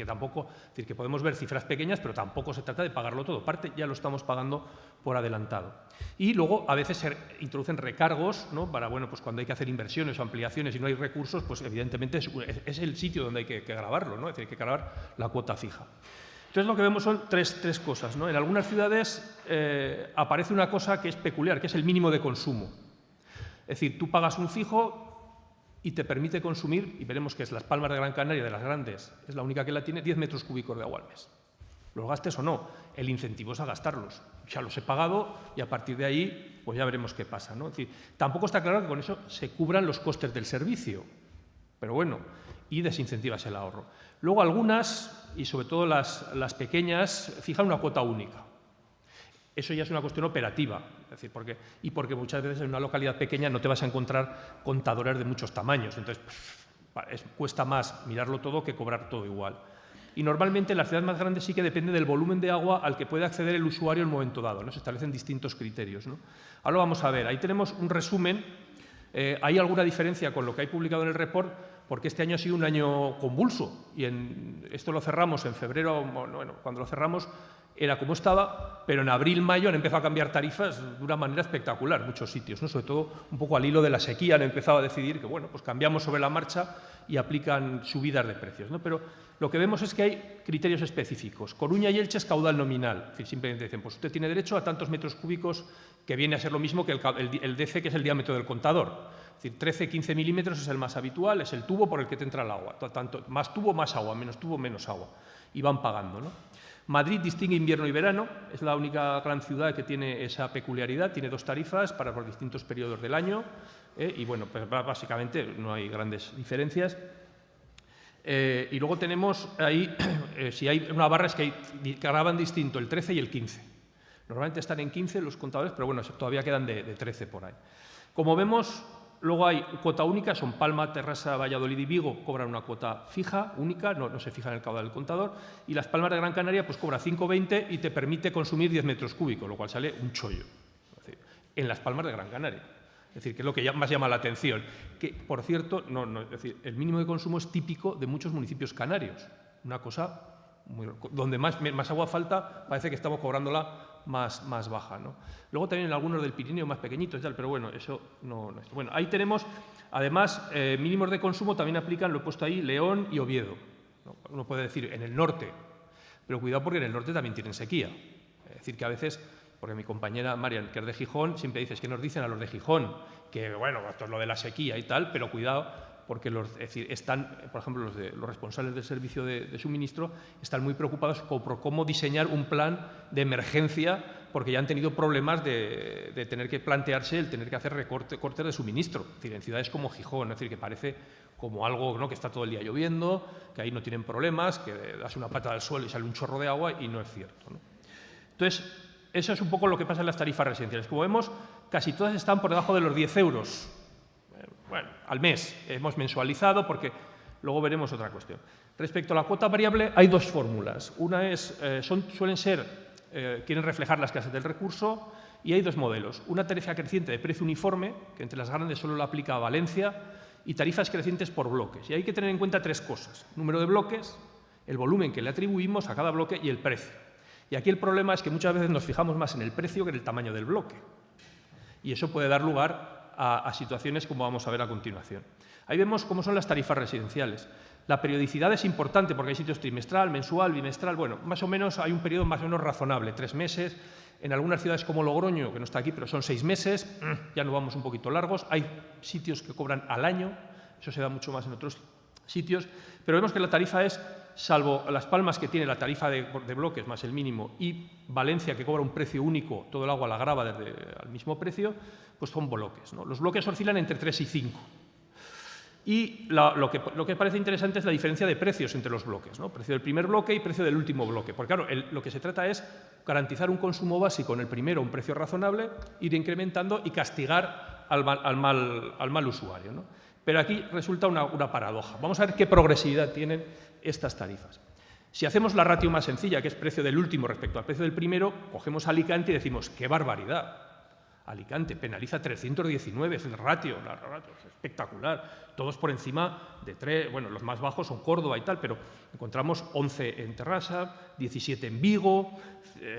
que podemos ver cifras pequeñas, pero tampoco se trata de pagarlo todo. Parte ya lo estamos pagando por adelantado. Y luego a veces se introducen recargos, ¿no? Para, bueno, pues cuando hay que hacer inversiones o ampliaciones y no hay recursos, pues evidentemente es el sitio donde hay que grabarlo, ¿no? Es decir, hay que grabar la cuota fija. Entonces lo que vemos son tres cosas, ¿no? En algunas ciudades aparece una cosa que es peculiar, que es el mínimo de consumo. Es decir, tú pagas un fijo y te permite consumir, y veremos que es Las Palmas de Gran Canaria, de las grandes, es la única que la tiene, 10 metros cúbicos de agua al mes. Los gastes o no, el incentivo es a gastarlos. Ya los he pagado y a partir de ahí pues ya veremos qué pasa, ¿no? Es decir, tampoco está claro que con eso se cubran los costes del servicio, pero bueno, y desincentivas el ahorro. Luego algunas, y sobre todo las pequeñas, fijan una cuota única. Eso ya es una cuestión operativa, es decir, porque muchas veces en una localidad pequeña no te vas a encontrar contadores de muchos tamaños, entonces cuesta más mirarlo todo que cobrar todo igual. Y normalmente en las ciudades más grandes sí que depende del volumen de agua al que puede acceder el usuario en un momento dado, ¿no? Se establecen distintos criterios, ¿no? Ahora lo vamos a ver, ahí tenemos un resumen. Hay alguna diferencia con lo que hay publicado en el report, porque este año ha sido un año convulso y esto lo cerramos en febrero, bueno, cuando lo cerramos era como estaba, pero en abril, mayo han empezado a cambiar tarifas de una manera espectacular, muchos sitios, ¿no? Sobre todo un poco al hilo de la sequía han empezado a decidir que, bueno, pues cambiamos sobre la marcha y aplican subidas de precios, ¿no? Pero lo que vemos es que hay criterios específicos. Coruña y Elche es caudal nominal, es decir, simplemente dicen, pues usted tiene derecho a tantos metros cúbicos, que viene a ser lo mismo que el DC, que es el diámetro del contador. Es decir, 13-15 milímetros es el más habitual, es el tubo por el que te entra el agua. Tanto, más tubo, más agua, menos tubo, menos agua. Y van pagando, ¿no? Madrid distingue invierno y verano, es la única gran ciudad que tiene esa peculiaridad, tiene dos tarifas por distintos periodos del año y bueno, pues básicamente no hay grandes diferencias. Y luego tenemos ahí, si hay una barra es que graban distinto el 13 y el 15. Normalmente están en 15 los contadores, pero bueno, todavía quedan de 13 por ahí. Como vemos, luego hay cuota única, son Palma, Terrassa, Valladolid y Vigo, cobran una cuota fija, única, no se fija en el caudal del contador, y Las Palmas de Gran Canaria pues cobra 5,20 y te permite consumir 10 metros cúbicos, lo cual sale un chollo, es decir, en Las Palmas de Gran Canaria. Es decir, que es lo que más llama la atención. Que, por cierto, es decir, el mínimo de consumo es típico de muchos municipios canarios. Una cosa donde más agua falta, parece que estamos cobrándola más baja, ¿no? Luego también en algunos del Pirineo más pequeñitos y tal, pero bueno, eso no es. Bueno, ahí tenemos, además, mínimos de consumo también aplican, lo he puesto ahí, León y Oviedo, ¿no? Uno puede decir en el norte, pero cuidado porque en el norte también tienen sequía. Es decir, que a veces, porque mi compañera Marian, que es de Gijón, siempre dice, es que nos dicen a los de Gijón que, bueno, esto es lo de la sequía y tal, pero cuidado, porque es decir, están, por ejemplo, los responsables del servicio de suministro están muy preocupados por cómo diseñar un plan de emergencia, porque ya han tenido problemas de tener que plantearse el tener que hacer cortes de suministro. Es decir, en ciudades como Gijón, es decir, que parece como algo, ¿no?, que está todo el día lloviendo, que ahí no tienen problemas, que das una patada al suelo y sale un chorro de agua, y no es cierto, ¿no? Entonces, eso es un poco lo que pasa en las tarifas residenciales. Como vemos, casi todas están por debajo de los 10 euros. Bueno, al mes hemos mensualizado porque luego veremos otra cuestión. Respecto a la cuota variable, hay dos fórmulas. Una es, quieren reflejar las clases del recurso, y hay dos modelos. Una tarifa creciente de precio uniforme, que entre las grandes solo la aplica a Valencia, y tarifas crecientes por bloques. Y hay que tener en cuenta tres cosas: número de bloques, el volumen que le atribuimos a cada bloque y el precio. Y aquí el problema es que muchas veces nos fijamos más en el precio que en el tamaño del bloque. Y eso puede dar lugar a situaciones como vamos a ver a continuación. Ahí vemos cómo son las tarifas residenciales. La periodicidad es importante porque hay sitios trimestral, mensual, bimestral. Bueno, más o menos hay un periodo más o menos razonable, 3 meses. En algunas ciudades como Logroño, que no está aquí, pero son 6 meses, ya nos vamos un poquito largos. Hay sitios que cobran al año, eso se da mucho más en otros sitios, pero vemos que la tarifa es, salvo Las Palmas, que tiene la tarifa de bloques más el mínimo, y Valencia, que cobra un precio único, todo el agua la grava desde al mismo precio, pues son bloques, ¿no? Los bloques oscilan entre 3 y 5. Y lo que parece interesante es la diferencia de precios entre los bloques, ¿no? Precio del primer bloque y precio del último bloque. Porque claro, lo que se trata es garantizar un consumo básico en el primero a un precio razonable, ir incrementando y castigar al mal usuario, ¿no? Pero aquí resulta una paradoja. Vamos a ver qué progresividad tienen estas tarifas. Si hacemos la ratio más sencilla, que es precio del último respecto al precio del primero, cogemos Alicante y decimos, ¡qué barbaridad! Alicante penaliza 319, es el ratio, es espectacular. Todos por encima de 3, bueno, los más bajos son Córdoba y tal, pero encontramos 11 en Terrassa, 17 en Vigo,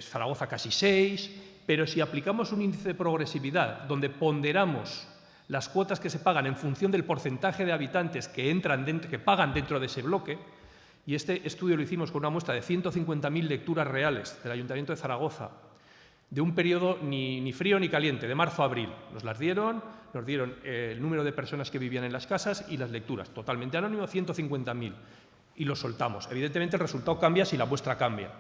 Zaragoza casi 6, pero si aplicamos un índice de progresividad donde ponderamos las cuotas que se pagan en función del porcentaje de habitantes que pagan dentro de ese bloque, y este estudio lo hicimos con una muestra de 150.000 lecturas reales del Ayuntamiento de Zaragoza, de un periodo ni frío ni caliente, de marzo a abril. Nos dieron el número de personas que vivían en las casas y las lecturas, totalmente anónimo, 150.000, y los soltamos. Evidentemente el resultado cambia si la muestra cambia.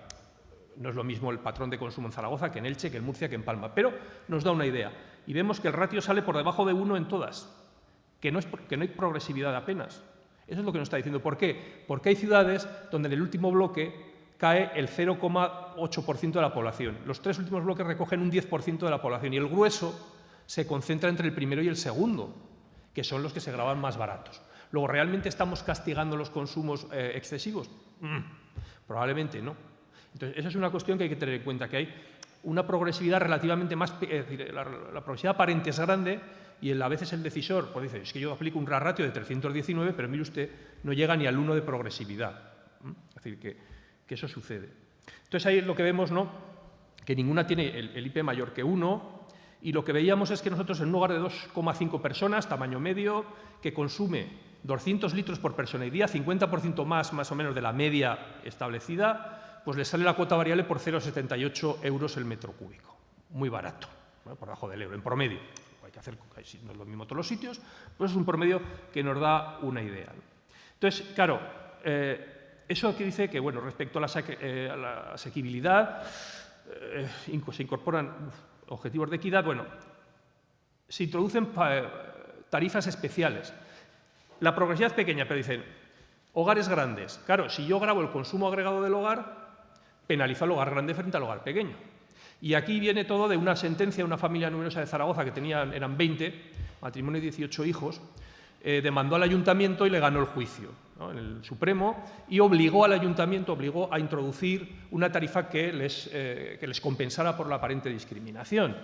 No es lo mismo el patrón de consumo en Zaragoza que en Elche, que en Murcia, que en Palma, pero nos da una idea. Y vemos que el ratio sale por debajo de 1 en todas, que no hay progresividad apenas. Eso es lo que nos está diciendo. ¿Por qué? Porque hay ciudades donde en el último bloque cae el 0,8% de la población. Los 3 últimos bloques recogen un 10% de la población y el grueso se concentra entre el primero y el segundo, que son los que se graban más baratos. Luego, ¿realmente estamos castigando los consumos excesivos? Probablemente no. Entonces, esa es una cuestión que hay que tener en cuenta, que hay una progresividad relativamente más... Es decir, la progresividad aparente es grande y a veces el decisor pues dice, es que yo aplico un ratio de 319, pero mire usted, no llega ni al 1 de progresividad. Es decir, que eso sucede. Entonces, ahí es lo que vemos, ¿no?, que ninguna tiene el IP mayor que 1, y lo que veíamos es que nosotros en un hogar de 2,5 personas, tamaño medio, que consume 200 litros por persona y día, 50% más o menos de la media establecida, pues le sale la cuota variable por 0,78 euros el metro cúbico. Muy barato, ¿no?, por debajo del euro, en promedio. Hay que hacer, no es lo mismo todos los sitios, pero es un promedio que nos da una idea, ¿no? Entonces, claro, eso aquí dice que, bueno, respecto a la asequibilidad, se incorporan objetivos de equidad. Bueno, se introducen tarifas especiales. La progresividad es pequeña, pero dicen, hogares grandes. Claro, si yo grabo el consumo agregado del hogar, penalizo al hogar grande frente al hogar pequeño. Y aquí viene todo de una sentencia de una familia numerosa de Zaragoza, que eran 20, matrimonio de 18 hijos, demandó al ayuntamiento y le ganó el juicio, ¿no?, en el Supremo, y obligó al ayuntamiento a introducir una tarifa que les compensara por la aparente discriminación.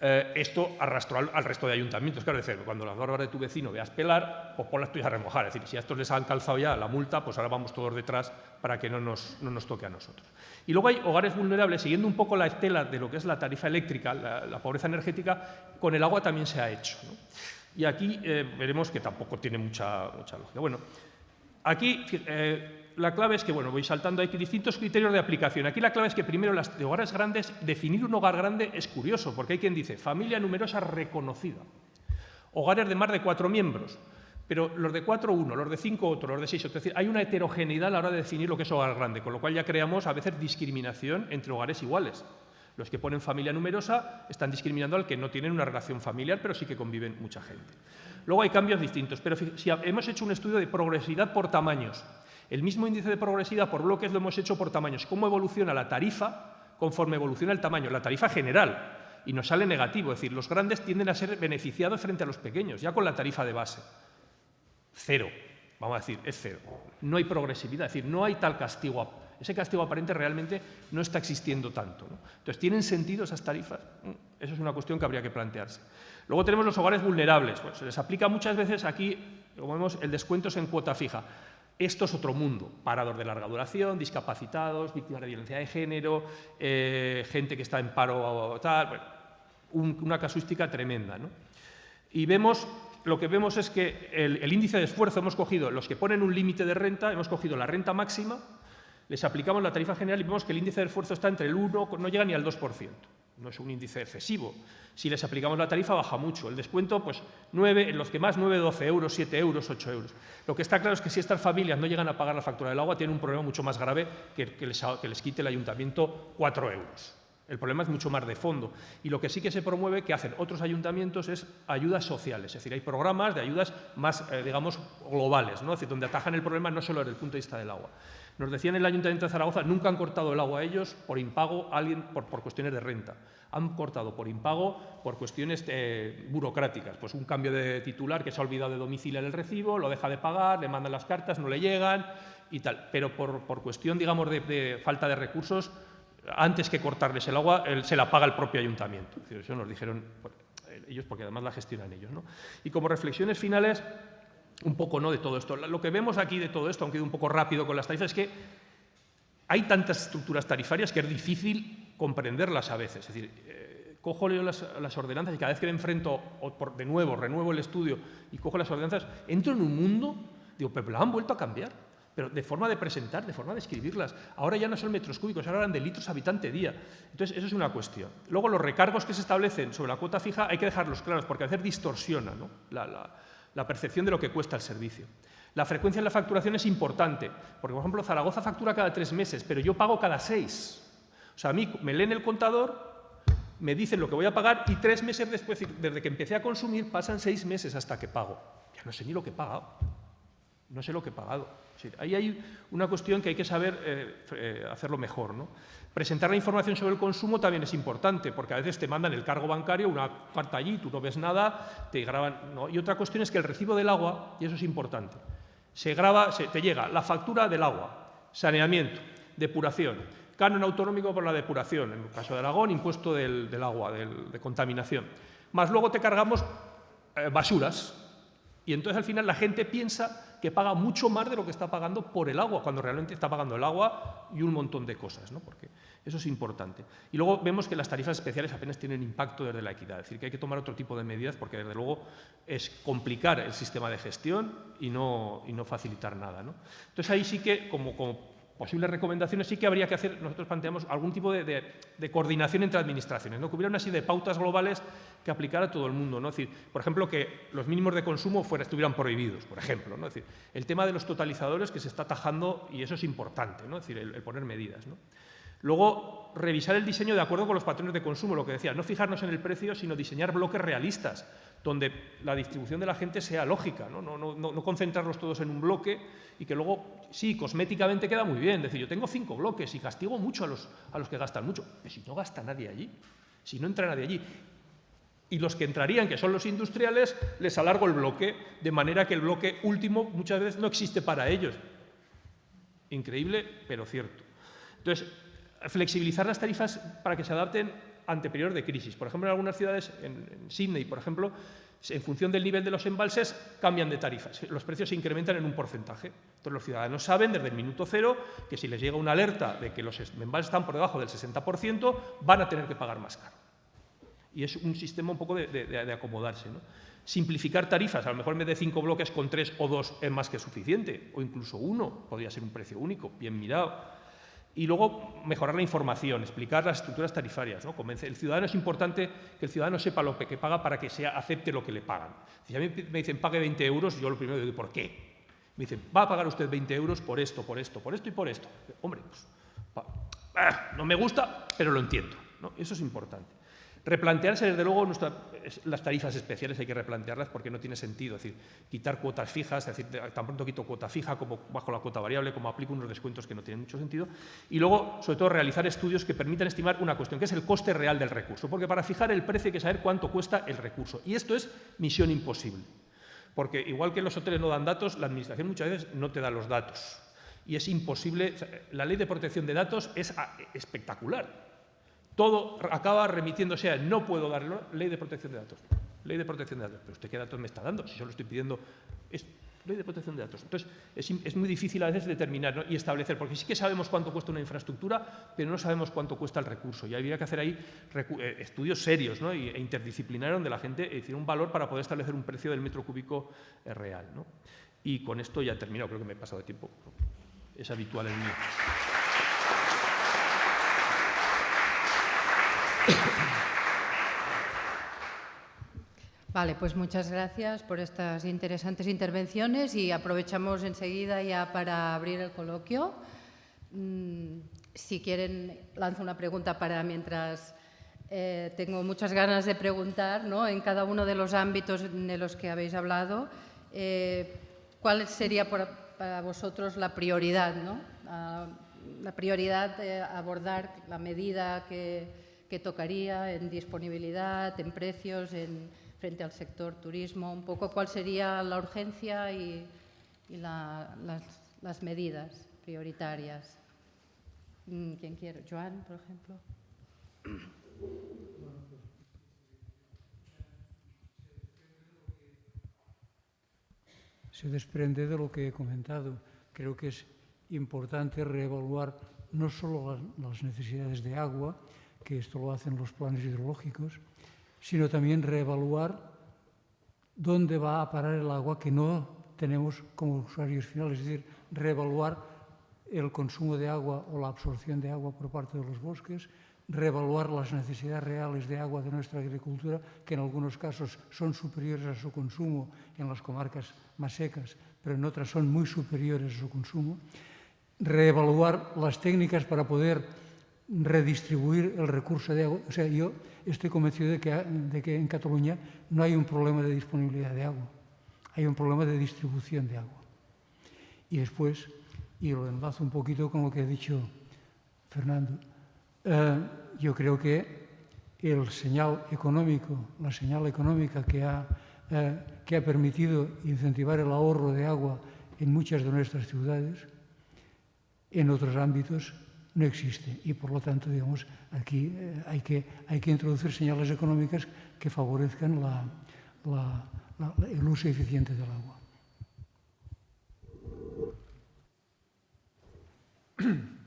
Esto arrastró al resto de ayuntamientos. Claro, es decir, cuando las barbas de tu vecino veas pelar, pues ponlas tuyas a remojar. Es decir, si a estos les han calzado ya la multa, pues ahora vamos todos detrás para que no nos toque a nosotros. Y luego hay hogares vulnerables, siguiendo un poco la estela de lo que es la tarifa eléctrica, la pobreza energética, con el agua también se ha hecho, ¿no? Y aquí veremos que tampoco tiene mucha lógica. Bueno, aquí la clave es que, bueno, voy saltando, hay distintos criterios de aplicación. Aquí la clave es que primero, las de hogares grandes, definir un hogar grande es curioso, porque hay quien dice familia numerosa reconocida, hogares de más de 4 miembros, pero los de 4 uno, los de 5 otro, los de 6 otro. Es decir, hay una heterogeneidad a la hora de definir lo que es hogar grande, con lo cual ya creamos a veces discriminación entre hogares iguales. Los que ponen familia numerosa están discriminando al que no tienen una relación familiar, pero sí que conviven mucha gente. Luego hay cambios distintos, pero si hemos hecho un estudio de progresividad por tamaños. El mismo índice de progresividad por bloques lo hemos hecho por tamaños. ¿Cómo evoluciona la tarifa conforme evoluciona el tamaño? La tarifa general. Y nos sale negativo. Es decir, los grandes tienden a ser beneficiados frente a los pequeños, ya con la tarifa de base. Cero. Vamos a decir, es cero. No hay progresividad. Es decir, no hay tal castigo. Ese castigo aparente realmente no está existiendo tanto, ¿no? Entonces, ¿tienen sentido esas tarifas? Eso es una cuestión que habría que plantearse. Luego tenemos los hogares vulnerables. Pues se les aplica muchas veces aquí, como vemos, el descuento es en cuota fija. Esto es otro mundo, parados de larga duración, discapacitados, víctimas de violencia de género, gente que está en paro, tal, bueno, una casuística tremenda, ¿no? Y lo que vemos es que el índice de esfuerzo, hemos cogido los que ponen un límite de renta, hemos cogido la renta máxima, les aplicamos la tarifa general y vemos que el índice de esfuerzo está entre el 1, no llega ni al 2%. No es un índice excesivo. Si les aplicamos la tarifa, baja mucho. El descuento, pues 9, en los que más, 9, 12 euros, 7 euros, 8 euros. Lo que está claro es que si estas familias no llegan a pagar la factura del agua, tienen un problema mucho más grave que les quite el ayuntamiento 4 euros. El problema es mucho más de fondo. Y lo que sí que se promueve, que hacen otros ayuntamientos, es ayudas sociales. Es decir, hay programas de ayudas más, digamos, globales, ¿no? Es decir, donde atajan el problema no solo desde el punto de vista del agua. Nos decían en el Ayuntamiento de Zaragoza, nunca han cortado el agua a ellos por impago, por cuestiones de renta. Han cortado por impago por cuestiones burocráticas. Pues un cambio de titular que se ha olvidado de domiciliar el recibo, lo deja de pagar, le mandan las cartas, no le llegan y tal. Pero por cuestión, digamos, de falta de recursos, antes que cortarles el agua, se la paga el propio ayuntamiento. Es decir, eso nos dijeron ellos, porque además la gestionan ellos, ¿no? Y como reflexiones finales, un poco, ¿no?, de todo esto. Lo que vemos aquí de todo esto, aunque un poco rápido con las tarifas, es que hay tantas estructuras tarifarias que es difícil comprenderlas a veces. Es decir, cojo las ordenanzas y cada vez que me enfrento, de nuevo, renuevo el estudio y cojo las ordenanzas, entro en un mundo, digo, pero la han vuelto a cambiar. Pero de forma de presentar, de forma de escribirlas. Ahora ya no son metros cúbicos, ahora hablan de litros habitante día. Entonces, eso es una cuestión. Luego, los recargos que se establecen sobre la cuota fija hay que dejarlos claros, porque a veces distorsiona, ¿no?, la percepción de lo que cuesta el servicio. La frecuencia en la facturación es importante, porque, por ejemplo, Zaragoza factura cada 3 meses, pero yo pago cada 6. O sea, a mí me leen el contador, me dicen lo que voy a pagar y 3 meses después, desde que empecé a consumir, pasan 6 meses hasta que pago. Ya no sé ni lo que he pagado. No sé lo que he pagado. Sí, ahí hay una cuestión que hay que saber hacerlo mejor, ¿no? Presentar la información sobre el consumo también es importante, porque a veces te mandan el cargo bancario, una carta allí, tú no ves nada, te graban, ¿no? Y otra cuestión es que el recibo del agua, y eso es importante, te llega la factura del agua, saneamiento, depuración, canon autonómico por la depuración, en el caso de Aragón, impuesto del agua, de contaminación, más luego te cargamos basuras. Y entonces al final la gente piensa que paga mucho más de lo que está pagando por el agua, cuando realmente está pagando el agua y un montón de cosas, ¿no? Porque eso es importante. Y luego vemos que las tarifas especiales apenas tienen impacto desde la equidad, es decir, que hay que tomar otro tipo de medidas porque desde luego es complicar el sistema de gestión y no facilitar nada, ¿no? Entonces ahí sí que, como posibles recomendaciones, sí que habría que hacer, nosotros planteamos algún tipo de coordinación entre administraciones, ¿no?, que hubiera una serie de pautas globales que aplicara a todo el mundo, ¿no? Es decir, por ejemplo, que los mínimos de consumo estuvieran prohibidos, por ejemplo, ¿no? Es decir, el tema de los totalizadores que se está atajando y eso es importante, ¿no? Es decir, el poner medidas, ¿no? Luego, revisar el diseño de acuerdo con los patrones de consumo, lo que decía, no fijarnos en el precio, sino diseñar bloques realistas, donde la distribución de la gente sea lógica, no concentrarlos todos en un bloque y que luego, sí, cosméticamente queda muy bien, decir, yo tengo 5 bloques y castigo mucho a los que gastan mucho, pero si no gasta nadie allí, si no entra nadie allí, y los que entrarían, que son los industriales, les alargo el bloque, de manera que el bloque último muchas veces no existe para ellos. Increíble, pero cierto. Entonces, flexibilizar las tarifas para que se adapten ante periodos de crisis. Por ejemplo, en algunas ciudades, en Sydney, por ejemplo, en función del nivel de los embalses, cambian de tarifas. Los precios se incrementan en un porcentaje. Entonces, los ciudadanos saben desde el minuto cero que si les llega una alerta de que los embalses están por debajo del 60%, van a tener que pagar más caro. Y es un sistema un poco de acomodarse, ¿no? Simplificar tarifas, a lo mejor en vez de 5 bloques con 3 o 2 es más que suficiente, o incluso 1, podría ser un precio único, bien mirado. Y luego mejorar la información, explicar las estructuras tarifarias, ¿no? El ciudadano, es importante que el ciudadano sepa lo que paga para que acepte lo que le pagan. Si a mí me dicen pague 20 euros, yo lo primero digo, ¿por qué? Me dicen, va a pagar usted 20 euros por esto, por esto, por esto y por esto. Hombre, pues, no me gusta, pero lo entiendo, ¿no? Eso es importante. Replantearse, desde luego, las tarifas especiales hay que replantearlas porque no tiene sentido. Es decir, quitar cuotas fijas, es decir, tan pronto quito cuota fija como bajo la cuota variable, como aplico unos descuentos que no tienen mucho sentido. Y luego, sobre todo, realizar estudios que permitan estimar una cuestión, que es el coste real del recurso. Porque para fijar el precio hay que saber cuánto cuesta el recurso. Y esto es misión imposible. Porque igual que los hoteles no dan datos, la Administración muchas veces no te da los datos. Y es imposible. La Ley de Protección de Datos es espectacular. Todo acaba remitiéndose a no puedo darle Ley de Protección de Datos. Ley de Protección de Datos. ¿Pero usted qué datos me está dando? Si yo lo estoy pidiendo, es Ley de Protección de Datos. Entonces, es muy difícil a veces determinar, ¿no? Y establecer, porque sí que sabemos cuánto cuesta una infraestructura, pero no sabemos cuánto cuesta el recurso. Y habría que hacer ahí estudios serios, ¿no? E interdisciplinarios donde la gente decir un valor para poder establecer un precio del metro cúbico real, ¿no? Y con esto ya he terminado, creo que me he pasado de tiempo. Es habitual en mí. Vale, pues muchas gracias por estas interesantes intervenciones y aprovechamos enseguida ya para abrir el coloquio. Si quieren, lanzo una pregunta para mientras tengo muchas ganas de preguntar, ¿no? En cada uno de los ámbitos de los que habéis hablado, ¿cuál sería para vosotros la prioridad, ¿no? La prioridad de abordar la medida que tocaría en disponibilidad, en precios, frente al sector turismo, un poco cuál sería la urgencia y las medidas prioritarias. ¿Quién quiere? Joan, por ejemplo. Se desprende de lo que he comentado. Creo que es importante reevaluar no solo las necesidades de agua, que esto lo hacen los planes hidrológicos, sino también reevaluar dónde va a parar el agua que no tenemos como usuarios finales, es decir, reevaluar el consumo de agua o la absorción de agua por parte de los bosques, reevaluar las necesidades reales de agua de nuestra agricultura, que en algunos casos son superiores a su consumo en las comarcas más secas, pero en otras son muy superiores a su consumo, reevaluar las técnicas para poder redistribuir el recurso de agua. O sea, yo estoy convencido de que en Cataluña no hay un problema de disponibilidad de agua, hay un problema de distribución de agua. Y después, y lo enlazo un poquito con lo que ha dicho Fernando, yo creo que la señal económica que ha permitido incentivar el ahorro de agua en muchas de nuestras ciudades, en otros ámbitos no existe. Y por lo tanto, digamos, aquí hay que introducir señales económicas que favorezcan el uso eficiente del agua.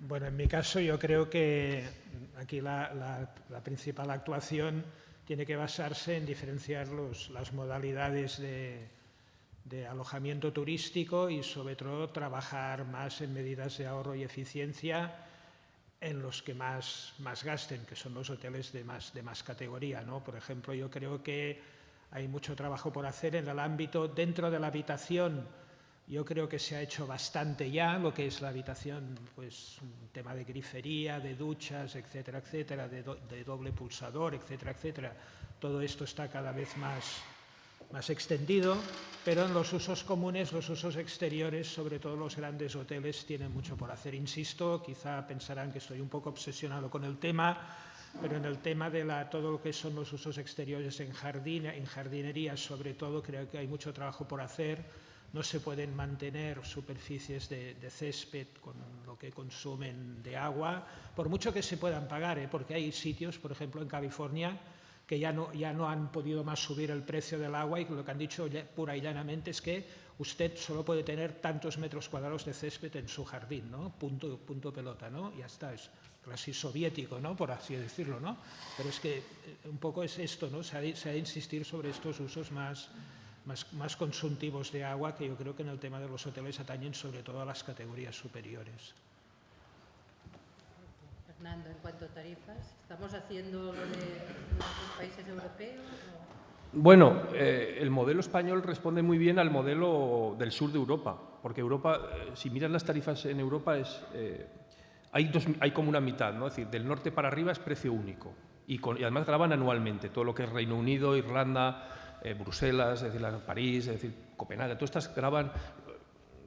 Bueno, en mi caso yo creo que aquí la principal actuación tiene que basarse en diferenciar las modalidades de alojamiento turístico y sobre todo trabajar más en medidas de ahorro y eficiencia en los que más gasten, que son los hoteles de más categoría, ¿no? Por ejemplo, yo creo que hay mucho trabajo por hacer en el ámbito dentro de la habitación. Yo creo que se ha hecho bastante ya, lo que es la habitación, pues un tema de grifería, de duchas, etcétera, etcétera, de doble pulsador, etcétera, etcétera. Todo esto está cada vez más extendido, pero en los usos comunes, los usos exteriores, sobre todo los grandes hoteles, tienen mucho por hacer. Insisto, quizá pensarán que estoy un poco obsesionado con el tema, pero en el tema de todo lo que son los usos exteriores en jardinería, sobre todo, creo que hay mucho trabajo por hacer, no se pueden mantener superficies de césped con lo que consumen de agua, por mucho que se puedan pagar, porque hay sitios, por ejemplo en California, que ya no han podido más subir el precio del agua y lo que han dicho pura y llanamente es que usted solo puede tener tantos metros cuadrados de césped en su jardín, ¿no? Punto pelota, ¿no? Ya está, es casi soviético, ¿no? Por así decirlo, ¿no? Pero es que un poco es esto, ¿no? Se ha de insistir sobre estos usos más consumtivos de agua, que yo creo que en el tema de los hoteles atañen sobre todo a las categorías superiores. Fernando, en cuanto a tarifas, ¿estamos haciendo lo de los países europeos? Bueno, el modelo español responde muy bien al modelo del sur de Europa, porque Europa, si miras las tarifas en Europa, hay como una mitad, ¿no? Es decir, del norte para arriba es precio único y además graban anualmente, todo lo que es Reino Unido, Irlanda, Bruselas, es decir, París, es decir, Copenhague, todas estas graban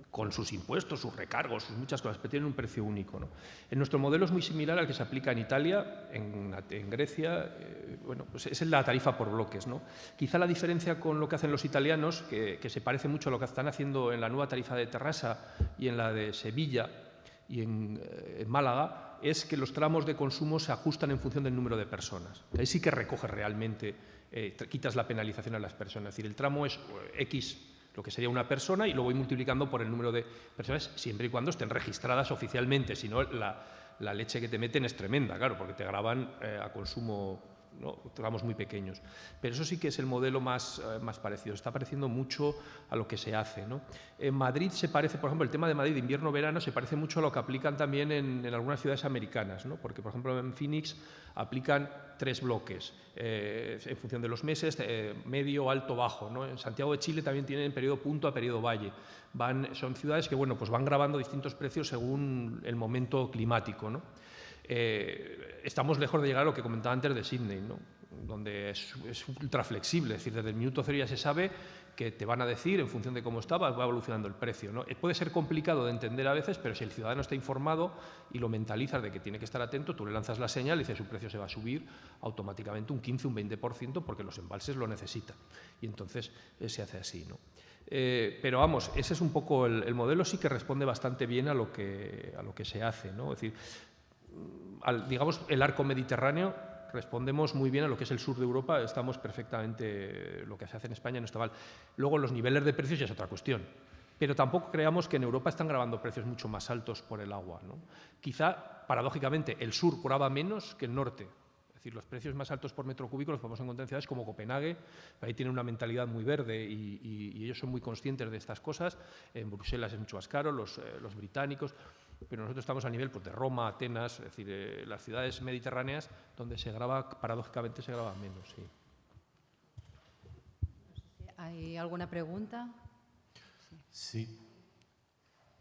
con sus impuestos, sus recargos, sus muchas cosas, pero tienen un precio único, ¿no? En nuestro modelo es muy similar al que se aplica en Italia, en Grecia, bueno, pues es la tarifa por bloques, ¿no? Quizá la diferencia con lo que hacen los italianos, que se parece mucho a lo que están haciendo en la nueva tarifa de Terrassa y en la de Sevilla y en Málaga, es que los tramos de consumo se ajustan en función del número de personas. Ahí sí que recoge realmente, quitas la penalización a las personas, es decir, el tramo es X, lo que sería una persona, y lo voy multiplicando por el número de personas, siempre y cuando estén registradas oficialmente, si no la leche que te meten es tremenda, claro, porque te graban a consumo, ¿no? Tramos muy pequeños. Pero eso sí que es el modelo más parecido, está pareciendo mucho a lo que se hace, ¿no? En Madrid se parece, por ejemplo, el tema de Madrid de invierno-verano se parece mucho a lo que aplican también en algunas ciudades americanas, ¿no? Porque, por ejemplo, en Phoenix aplican 3 bloques en función de los meses, medio, alto, bajo, ¿no? En Santiago de Chile también tienen periodo punto a periodo valle. Son ciudades que, bueno, pues van grabando distintos precios según el momento climático, ¿no? Estamos lejos de llegar a lo que comentaba antes de Sydney, ¿no? Donde es ultra flexible, es decir, desde el minuto cero ya se sabe que te van a decir, en función de cómo va evolucionando el precio, ¿no? Puede ser complicado de entender a veces, pero si el ciudadano está informado y lo mentalizas de que tiene que estar atento, tú le lanzas la señal y dices, su precio se va a subir automáticamente un 15, un 20%, porque los embalses lo necesitan. Y entonces se hace así, ¿no? Pero vamos, ese es un poco el modelo, sí que responde bastante bien a lo que se hace, ¿no? Es decir, digamos, el arco mediterráneo, respondemos muy bien a lo que es el sur de Europa, estamos perfectamente, lo que se hace en España no está mal. Luego los niveles de precios ya es otra cuestión, pero tampoco creamos que en Europa están grabando precios mucho más altos por el agua, ¿no? Quizá, paradójicamente, el sur graba menos que el norte. Es decir, los precios más altos por metro cúbico los podemos encontrar en ciudades como Copenhague, ahí tienen una mentalidad muy verde y ellos son muy conscientes de estas cosas. En Bruselas es mucho más caro, los británicos, pero nosotros estamos a nivel, pues, de Roma, Atenas, es decir, las ciudades mediterráneas donde se graba, paradójicamente se graba menos, sí. ¿Hay alguna pregunta? Sí.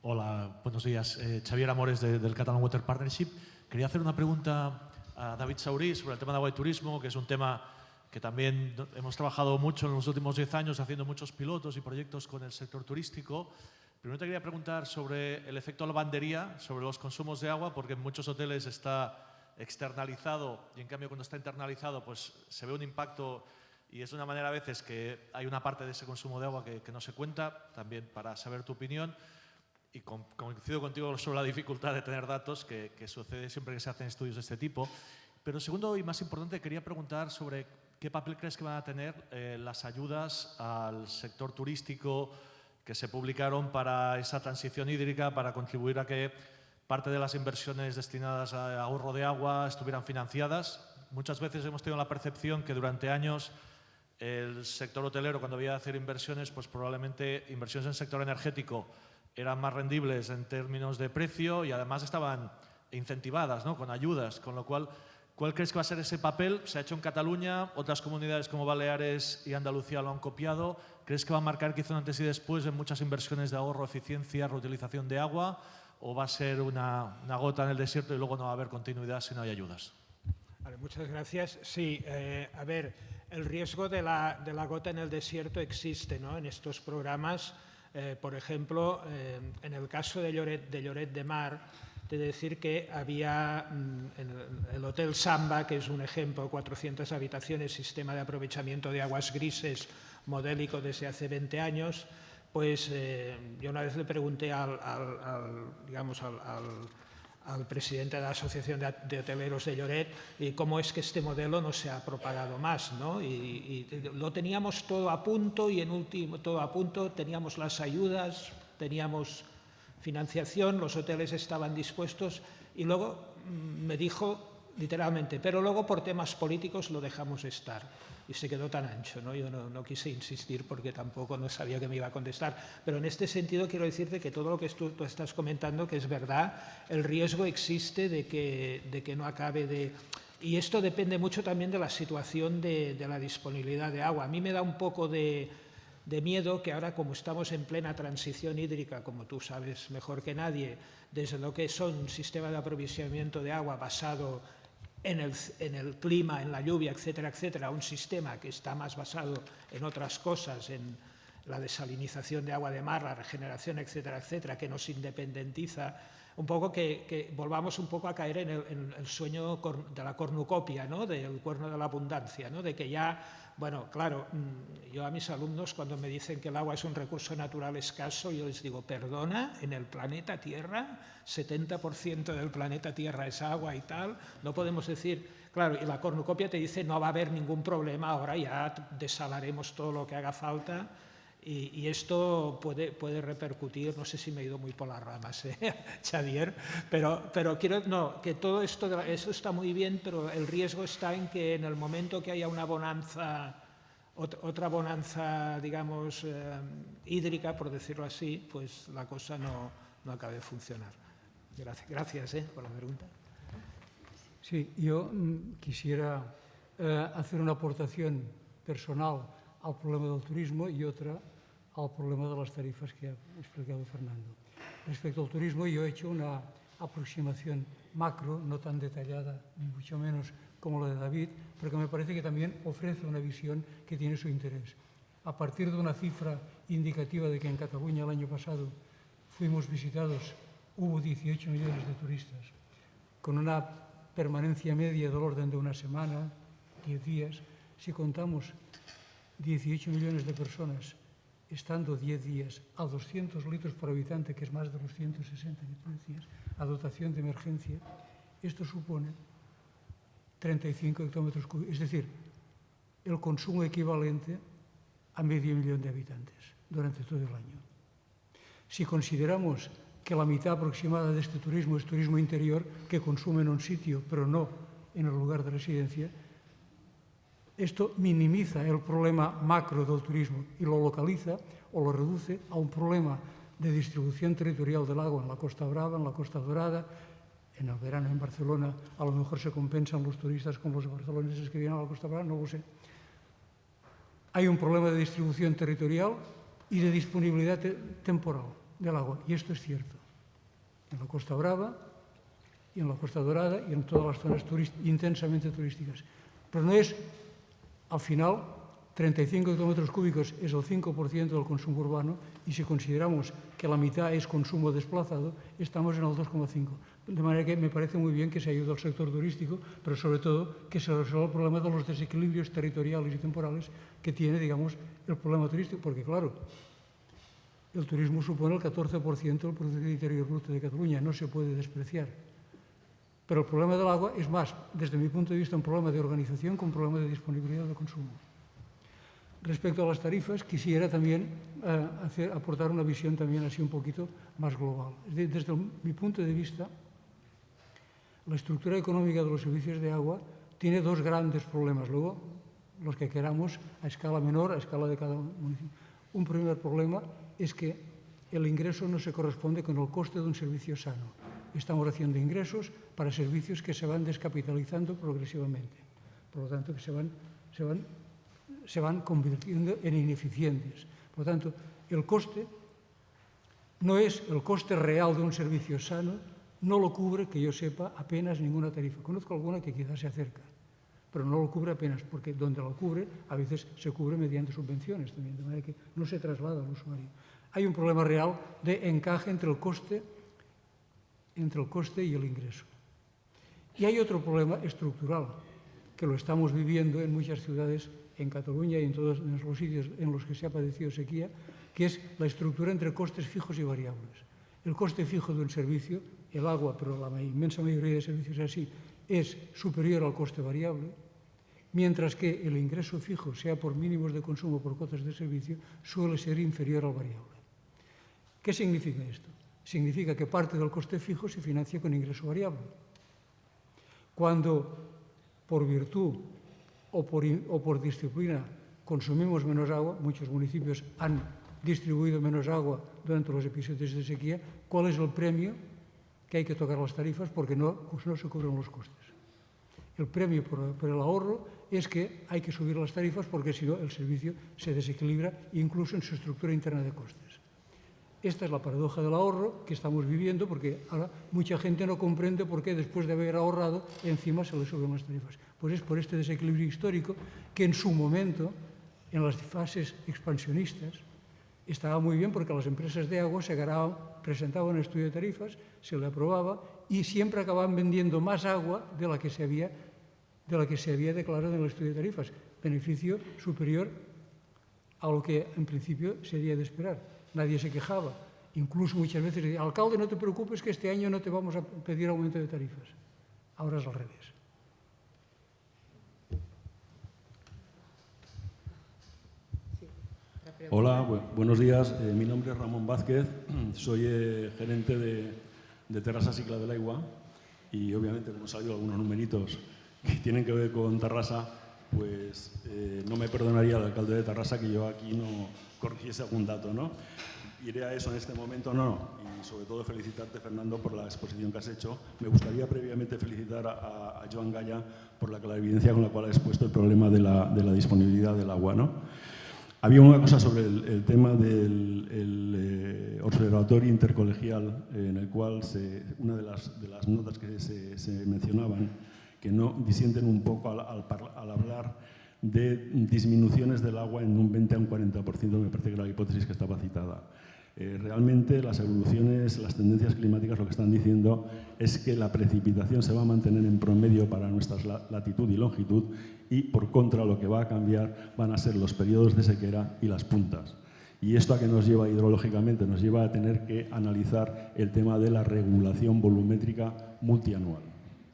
Hola, buenos días. Xavier Amores del Catalan Water Partnership. Quería hacer una pregunta a David Saurí sobre el tema de agua y turismo, que es un tema que también hemos trabajado mucho en los últimos 10 años haciendo muchos pilotos y proyectos con el sector turístico. Primero te quería preguntar sobre el efecto lavandería, sobre los consumos de agua, porque en muchos hoteles está externalizado y en cambio cuando está internalizado pues se ve un impacto y es de una manera a veces que hay una parte de ese consumo de agua que no se cuenta, también para saber tu opinión. Y coincido contigo sobre la dificultad de tener datos que sucede siempre que se hacen estudios de este tipo. Pero segundo y más importante, quería preguntar sobre qué papel crees que van a tener las ayudas al sector turístico que se publicaron para esa transición hídrica, para contribuir a que parte de las inversiones destinadas a ahorro de agua estuvieran financiadas. Muchas veces hemos tenido la percepción que durante años el sector hotelero, cuando había que hacer inversiones, pues probablemente inversiones en el sector energético eran más rendibles en términos de precio y además estaban incentivadas, ¿no?, con ayudas, con lo cual, ¿cuál crees que va a ser ese papel? Se ha hecho en Cataluña, otras comunidades como Baleares y Andalucía lo han copiado. ¿Crees que va a marcar quizá un antes y después en muchas inversiones de ahorro, eficiencia, reutilización de agua? ¿O va a ser una gota en el desierto y luego no va a haber continuidad si no hay ayudas? Vale, muchas gracias. Sí, a ver, el riesgo de la gota en el desierto existe, ¿no?, en estos programas. Por ejemplo, en el caso de Lloret de Mar, de decir que había en el Hotel Samba, que es un ejemplo, 400 habitaciones, sistema de aprovechamiento de aguas grises modélico desde hace 20 años, pues yo una vez le pregunté al presidente de la Asociación de Hoteleros de Lloret y cómo es que este modelo no se ha propagado más, ¿no? Y lo teníamos todo a punto y en último todo a punto, teníamos las ayudas, teníamos financiación, los hoteles estaban dispuestos y luego me dijo literalmente, pero luego por temas políticos lo dejamos estar. Y se quedó tan ancho, ¿no? Yo no quise insistir porque tampoco no sabía que me iba a contestar. Pero en este sentido quiero decirte que todo lo que tú estás comentando, que es verdad, el riesgo existe de que no acabe de... Y esto depende mucho también de la situación de la disponibilidad de agua. A mí me da un poco de miedo que ahora, como estamos en plena transición hídrica, como tú sabes mejor que nadie, desde lo que son un sistema de aprovisionamiento de agua basado en el clima, en la lluvia, etcétera, etcétera, un sistema que está más basado en otras cosas, en la desalinización de agua de mar, la regeneración, etcétera, etcétera, que nos independentiza, un poco que volvamos un poco a caer en el sueño de la cornucopia, ¿no? Del cuerno de la abundancia, ¿no? De que ya, bueno, claro, yo a mis alumnos cuando me dicen que el agua es un recurso natural escaso, yo les digo, perdona, en el planeta Tierra, 70% del planeta Tierra es agua y tal, no podemos decir, claro, y la cornucopia te dice no va a haber ningún problema, ahora ya desalaremos todo lo que haga falta. Y esto puede repercutir, no sé si me he ido muy por las ramas, Xavier, pero quiero, que todo esto, eso está muy bien, pero el riesgo está en que en el momento que haya una bonanza, otra bonanza, digamos, hídrica, por decirlo así, pues la cosa no acabe de funcionar. Gracias por la pregunta. Sí, yo quisiera hacer una aportación personal al problema del turismo y otra al problema de las tarifas que ha explicado Fernando. Respecto al turismo, yo he hecho una aproximación macro, no tan detallada, ni mucho menos como la de David, porque me parece que también ofrece una visión que tiene su interés. A partir de una cifra indicativa de que en Cataluña el año pasado fuimos visitados, hubo 18 millones de turistas, con una permanencia media del orden de una semana, 10 días. Si contamos 18 millones de personas estando 10 días a 200 litros por habitante, que es más de los 160 que tú decías, a dotación de emergencia, esto supone 35 hectómetros cúbicos, es decir, el consumo equivalente a medio millón de habitantes durante todo el año. Si consideramos que la mitad aproximada de este turismo es turismo interior, que consume en un sitio, pero no en el lugar de residencia, esto minimiza el problema macro del turismo y lo localiza o lo reduce a un problema de distribución territorial del agua en la Costa Brava, en la Costa Dorada. En el verano en Barcelona a lo mejor se compensan los turistas con los barceloneses que vienen a la Costa Brava, no lo sé. Hay un problema de distribución territorial y de disponibilidad temporal del agua, y esto es cierto. En la Costa Brava y en la Costa Dorada y en todas las zonas intensamente turísticas. Pero no es... Al final, 35 hectómetros cúbicos es el 5% del consumo urbano y si consideramos que la mitad es consumo desplazado, estamos en el 2,5. De manera que me parece muy bien que se ayude al sector turístico, pero sobre todo que se resuelva el problema de los desequilibrios territoriales y temporales que tiene, digamos, el problema turístico. Porque, claro, el turismo supone el 14% del Producto Interior Bruto de Cataluña, no se puede despreciar. Pero el problema del agua es más, desde mi punto de vista, un problema de organización que un problema de disponibilidad de consumo. Respecto a las tarifas, quisiera también aportar una visión también así un poquito más global. Desde mi punto de vista, la estructura económica de los servicios de agua tiene dos grandes problemas. Luego, los que queramos a escala menor, a escala de cada municipio. Un primer problema es que el ingreso no se corresponde con el coste de un servicio sano. Estamos haciendo ingresos para servicios que se van descapitalizando progresivamente. Por lo tanto, que se van convirtiendo en ineficientes. Por lo tanto, el coste no es el coste real de un servicio sano, no lo cubre, que yo sepa, apenas ninguna tarifa. Conozco alguna que quizás se acerca, pero no lo cubre apenas, porque donde lo cubre, a veces se cubre mediante subvenciones también, de manera que no se traslada al usuario. Hay un problema real de encaje entre el coste y el ingreso. Y hay otro problema estructural, que lo estamos viviendo en muchas ciudades, en Cataluña y en todos los sitios en los que se ha padecido sequía, que es la estructura entre costes fijos y variables. El coste fijo de un servicio, el agua, pero la inmensa mayoría de servicios así, es superior al coste variable, mientras que el ingreso fijo, sea por mínimos de consumo o por cuotas de servicio, suele ser inferior al variable. ¿Qué significa esto? Significa que parte del coste fijo se financia con ingreso variable. Cuando, por virtud o por disciplina, consumimos menos agua, muchos municipios han distribuido menos agua durante los episodios de sequía, ¿cuál es el premio? Que hay que tocar las tarifas porque no se cubren los costes. El premio por el ahorro es que hay que subir las tarifas porque si no el servicio se desequilibra incluso en su estructura interna de costes. Esta es la paradoja del ahorro que estamos viviendo porque ahora mucha gente no comprende por qué después de haber ahorrado encima se le suben las tarifas. Pues es por este desequilibrio histórico que en su momento, en las fases expansionistas, estaba muy bien porque las empresas de agua presentaban un estudio de tarifas, se le aprobaba y siempre acababan vendiendo más agua de la que se había declarado en el estudio de tarifas. Beneficio superior a lo que en principio sería de esperar. Nadie se quejaba. Incluso muchas veces decía, alcalde, no te preocupes que este año no te vamos a pedir aumento de tarifas. Ahora es al revés. Hola, buenos días. Mi nombre es Ramón Vázquez, soy gerente de Terrassa Cicla del Aigua y obviamente como han salido algunos numeritos que tienen que ver con Terrassa, pues no me perdonaría el alcalde de Terrassa que yo aquí no corrigiese algún dato, ¿no? Iré a eso en este momento, no. Y sobre todo felicitarte, Fernando, por la exposición que has hecho. Me gustaría previamente felicitar a Joan Gaya por la clarividencia con la cual ha expuesto el problema de la disponibilidad del agua, ¿no? Había una cosa sobre el tema del observatorio intercolegial, en el cual una de las notas que se mencionaban, que no disienten un poco al hablar de disminuciones del agua en un 20 a un 40%, me parece que era la hipótesis que estaba citada. Realmente las evoluciones, las tendencias climáticas lo que están diciendo es que la precipitación se va a mantener en promedio para nuestra latitud y longitud y por contra lo que va a cambiar van a ser los periodos de sequera y las puntas. ¿Y esto a qué nos lleva hidrológicamente? Nos lleva a tener que analizar el tema de la regulación volumétrica multianual.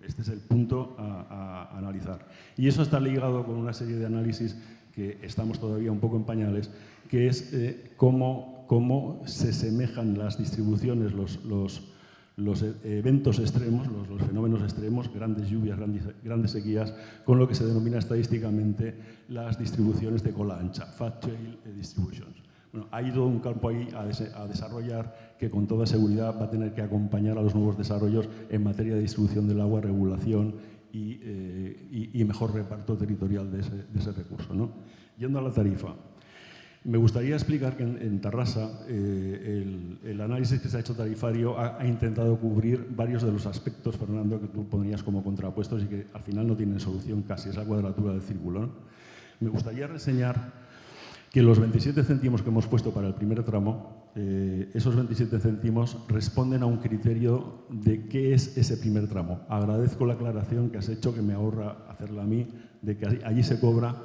Este es el punto a analizar. Y eso está ligado con una serie de análisis que estamos todavía un poco en pañales, que es cómo se semejan las distribuciones, los eventos extremos, los fenómenos extremos, grandes lluvias, grandes sequías, con lo que se denomina estadísticamente las distribuciones de cola ancha, fat tail distributions. Bueno, hay todo un campo ahí a desarrollar que con toda seguridad va a tener que acompañar a los nuevos desarrollos en materia de distribución del agua, regulación y mejor reparto territorial de ese recurso, ¿no? Yendo a la tarifa. Me gustaría explicar que en Terrassa el análisis que se ha hecho tarifario ha intentado cubrir varios de los aspectos, Fernando, que tú ponías como contrapuestos y que al final no tienen solución casi, es la cuadratura del círculo, ¿no? Me gustaría reseñar que los 27 céntimos que hemos puesto para el primer tramo, esos 27 céntimos responden a un criterio de qué es ese primer tramo. Agradezco la aclaración que has hecho, que me ahorra hacerla a mí, de que allí se cobra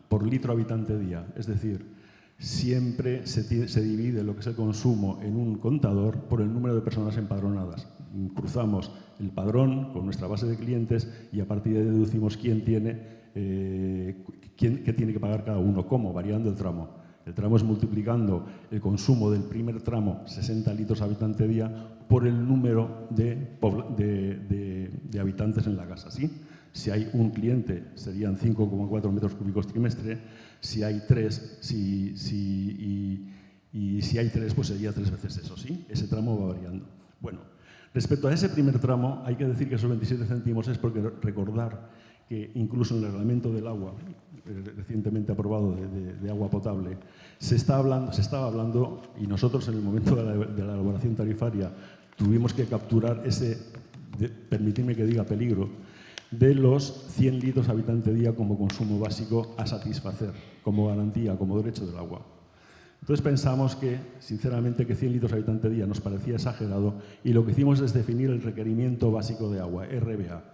por litro habitante día, es decir, siempre se divide lo que es el consumo en un contador por el número de personas empadronadas. Cruzamos el padrón con nuestra base de clientes y a partir de ahí deducimos qué tiene que pagar cada uno, cómo, variando el tramo. El tramo es multiplicando el consumo del primer tramo, 60 litros habitante día, por el número de habitantes en la casa, ¿sí? Si hay un cliente, serían 5,4 metros cúbicos trimestre. Si hay 3, si hay 3, pues sería 3 veces eso, ¿sí? Ese tramo va variando. Bueno, respecto a ese primer tramo, hay que decir que esos 27 céntimos es porque recordar que incluso en el reglamento del agua, recientemente aprobado de agua potable, se estaba hablando, y nosotros en el momento de la elaboración tarifaria tuvimos que capturar ese, permitidme que diga, peligro, de los 100 litros habitante día como consumo básico a satisfacer, como garantía, como derecho del agua. Entonces pensamos que, sinceramente, que 100 litros habitante día nos parecía exagerado y lo que hicimos es definir el requerimiento básico de agua, RBA.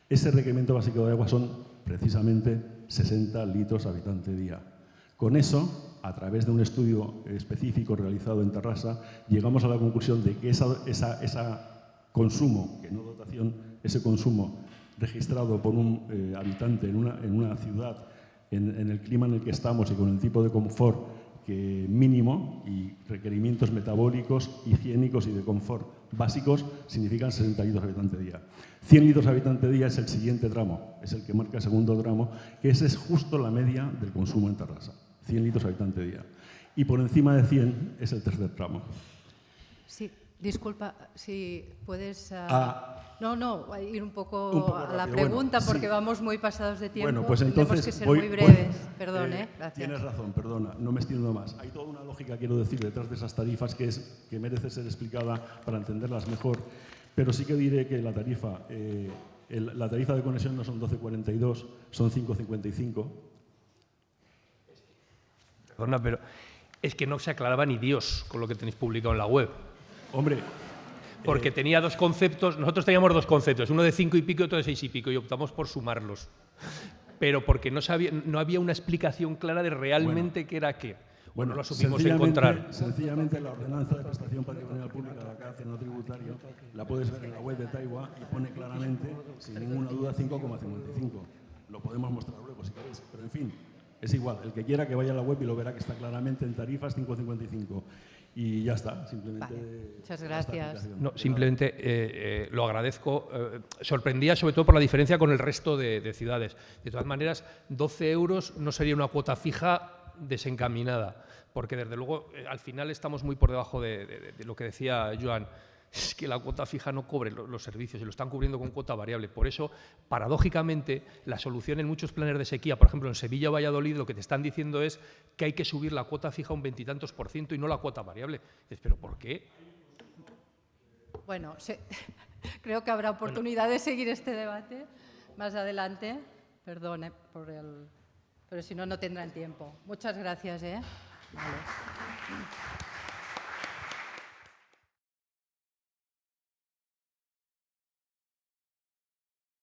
Ese requerimiento básico de agua son, precisamente, 60 litros habitante día. Con eso a través de un estudio específico realizado en Tarrasa, llegamos a la conclusión de que ese consumo, que no dotación, ese consumo registrado por un habitante en una ciudad, en el clima en el que estamos y con el tipo de confort que mínimo y requerimientos metabólicos, higiénicos y de confort básicos, significan 60 litros habitante día. 100 litros habitante día es el siguiente tramo, es el que marca el segundo tramo, que ese es justo la media del consumo en Tarrasa, 100 litros habitante día. Y por encima de 100 es el tercer tramo. Sí, disculpa, si puedes... ir un poco a la rápido. pregunta, Bueno, porque sí. vamos muy pasados de tiempo. Bueno, pues Tenemos entonces que ser muy breves. Perdón, gracias. Tienes razón, perdona, no me extiendo más. Hay toda una lógica, quiero decir, detrás de esas tarifas que merece ser explicada para entenderlas mejor. Pero sí que diré que la tarifa de conexión no son 12,42, son 5,55. Perdona, pero es que no se aclaraba ni Dios con lo que tenéis publicado en la web. Hombre, Porque tenía dos conceptos, nosotros teníamos dos conceptos, uno de 5 y pico y otro de 6 y pico, y optamos por sumarlos. Pero porque no había una explicación clara de realmente qué era qué. Bueno, lo supimos encontrar. Sencillamente la ordenanza de prestación patrimonial pública de la cárcel no tributario la puedes ver en la web de Taiwa y pone claramente, sin ninguna duda, 5,55. Lo podemos mostrar luego si queréis, pero en fin, es igual. El que quiera que vaya a la web y lo verá que está claramente en tarifas 5,55. Y ya está, simplemente... Vale, muchas gracias. No, simplemente lo agradezco. Sorprendía sobre todo por la diferencia con el resto de ciudades. De todas maneras, 12 euros no sería una cuota fija desencaminada, porque desde luego al final estamos muy por debajo de lo que decía Joan. Es que la cuota fija no cubre los servicios y lo están cubriendo con cuota variable. Por eso, paradójicamente, la solución en muchos planes de sequía, por ejemplo, en Sevilla o Valladolid, lo que te están diciendo es que hay que subir la cuota fija un 20 y tantos % y no la cuota variable. Dices, ¿pero por qué? Bueno, creo que habrá oportunidad de seguir este debate más adelante. Perdone pero si no, no tendrán tiempo. Muchas gracias. Vale.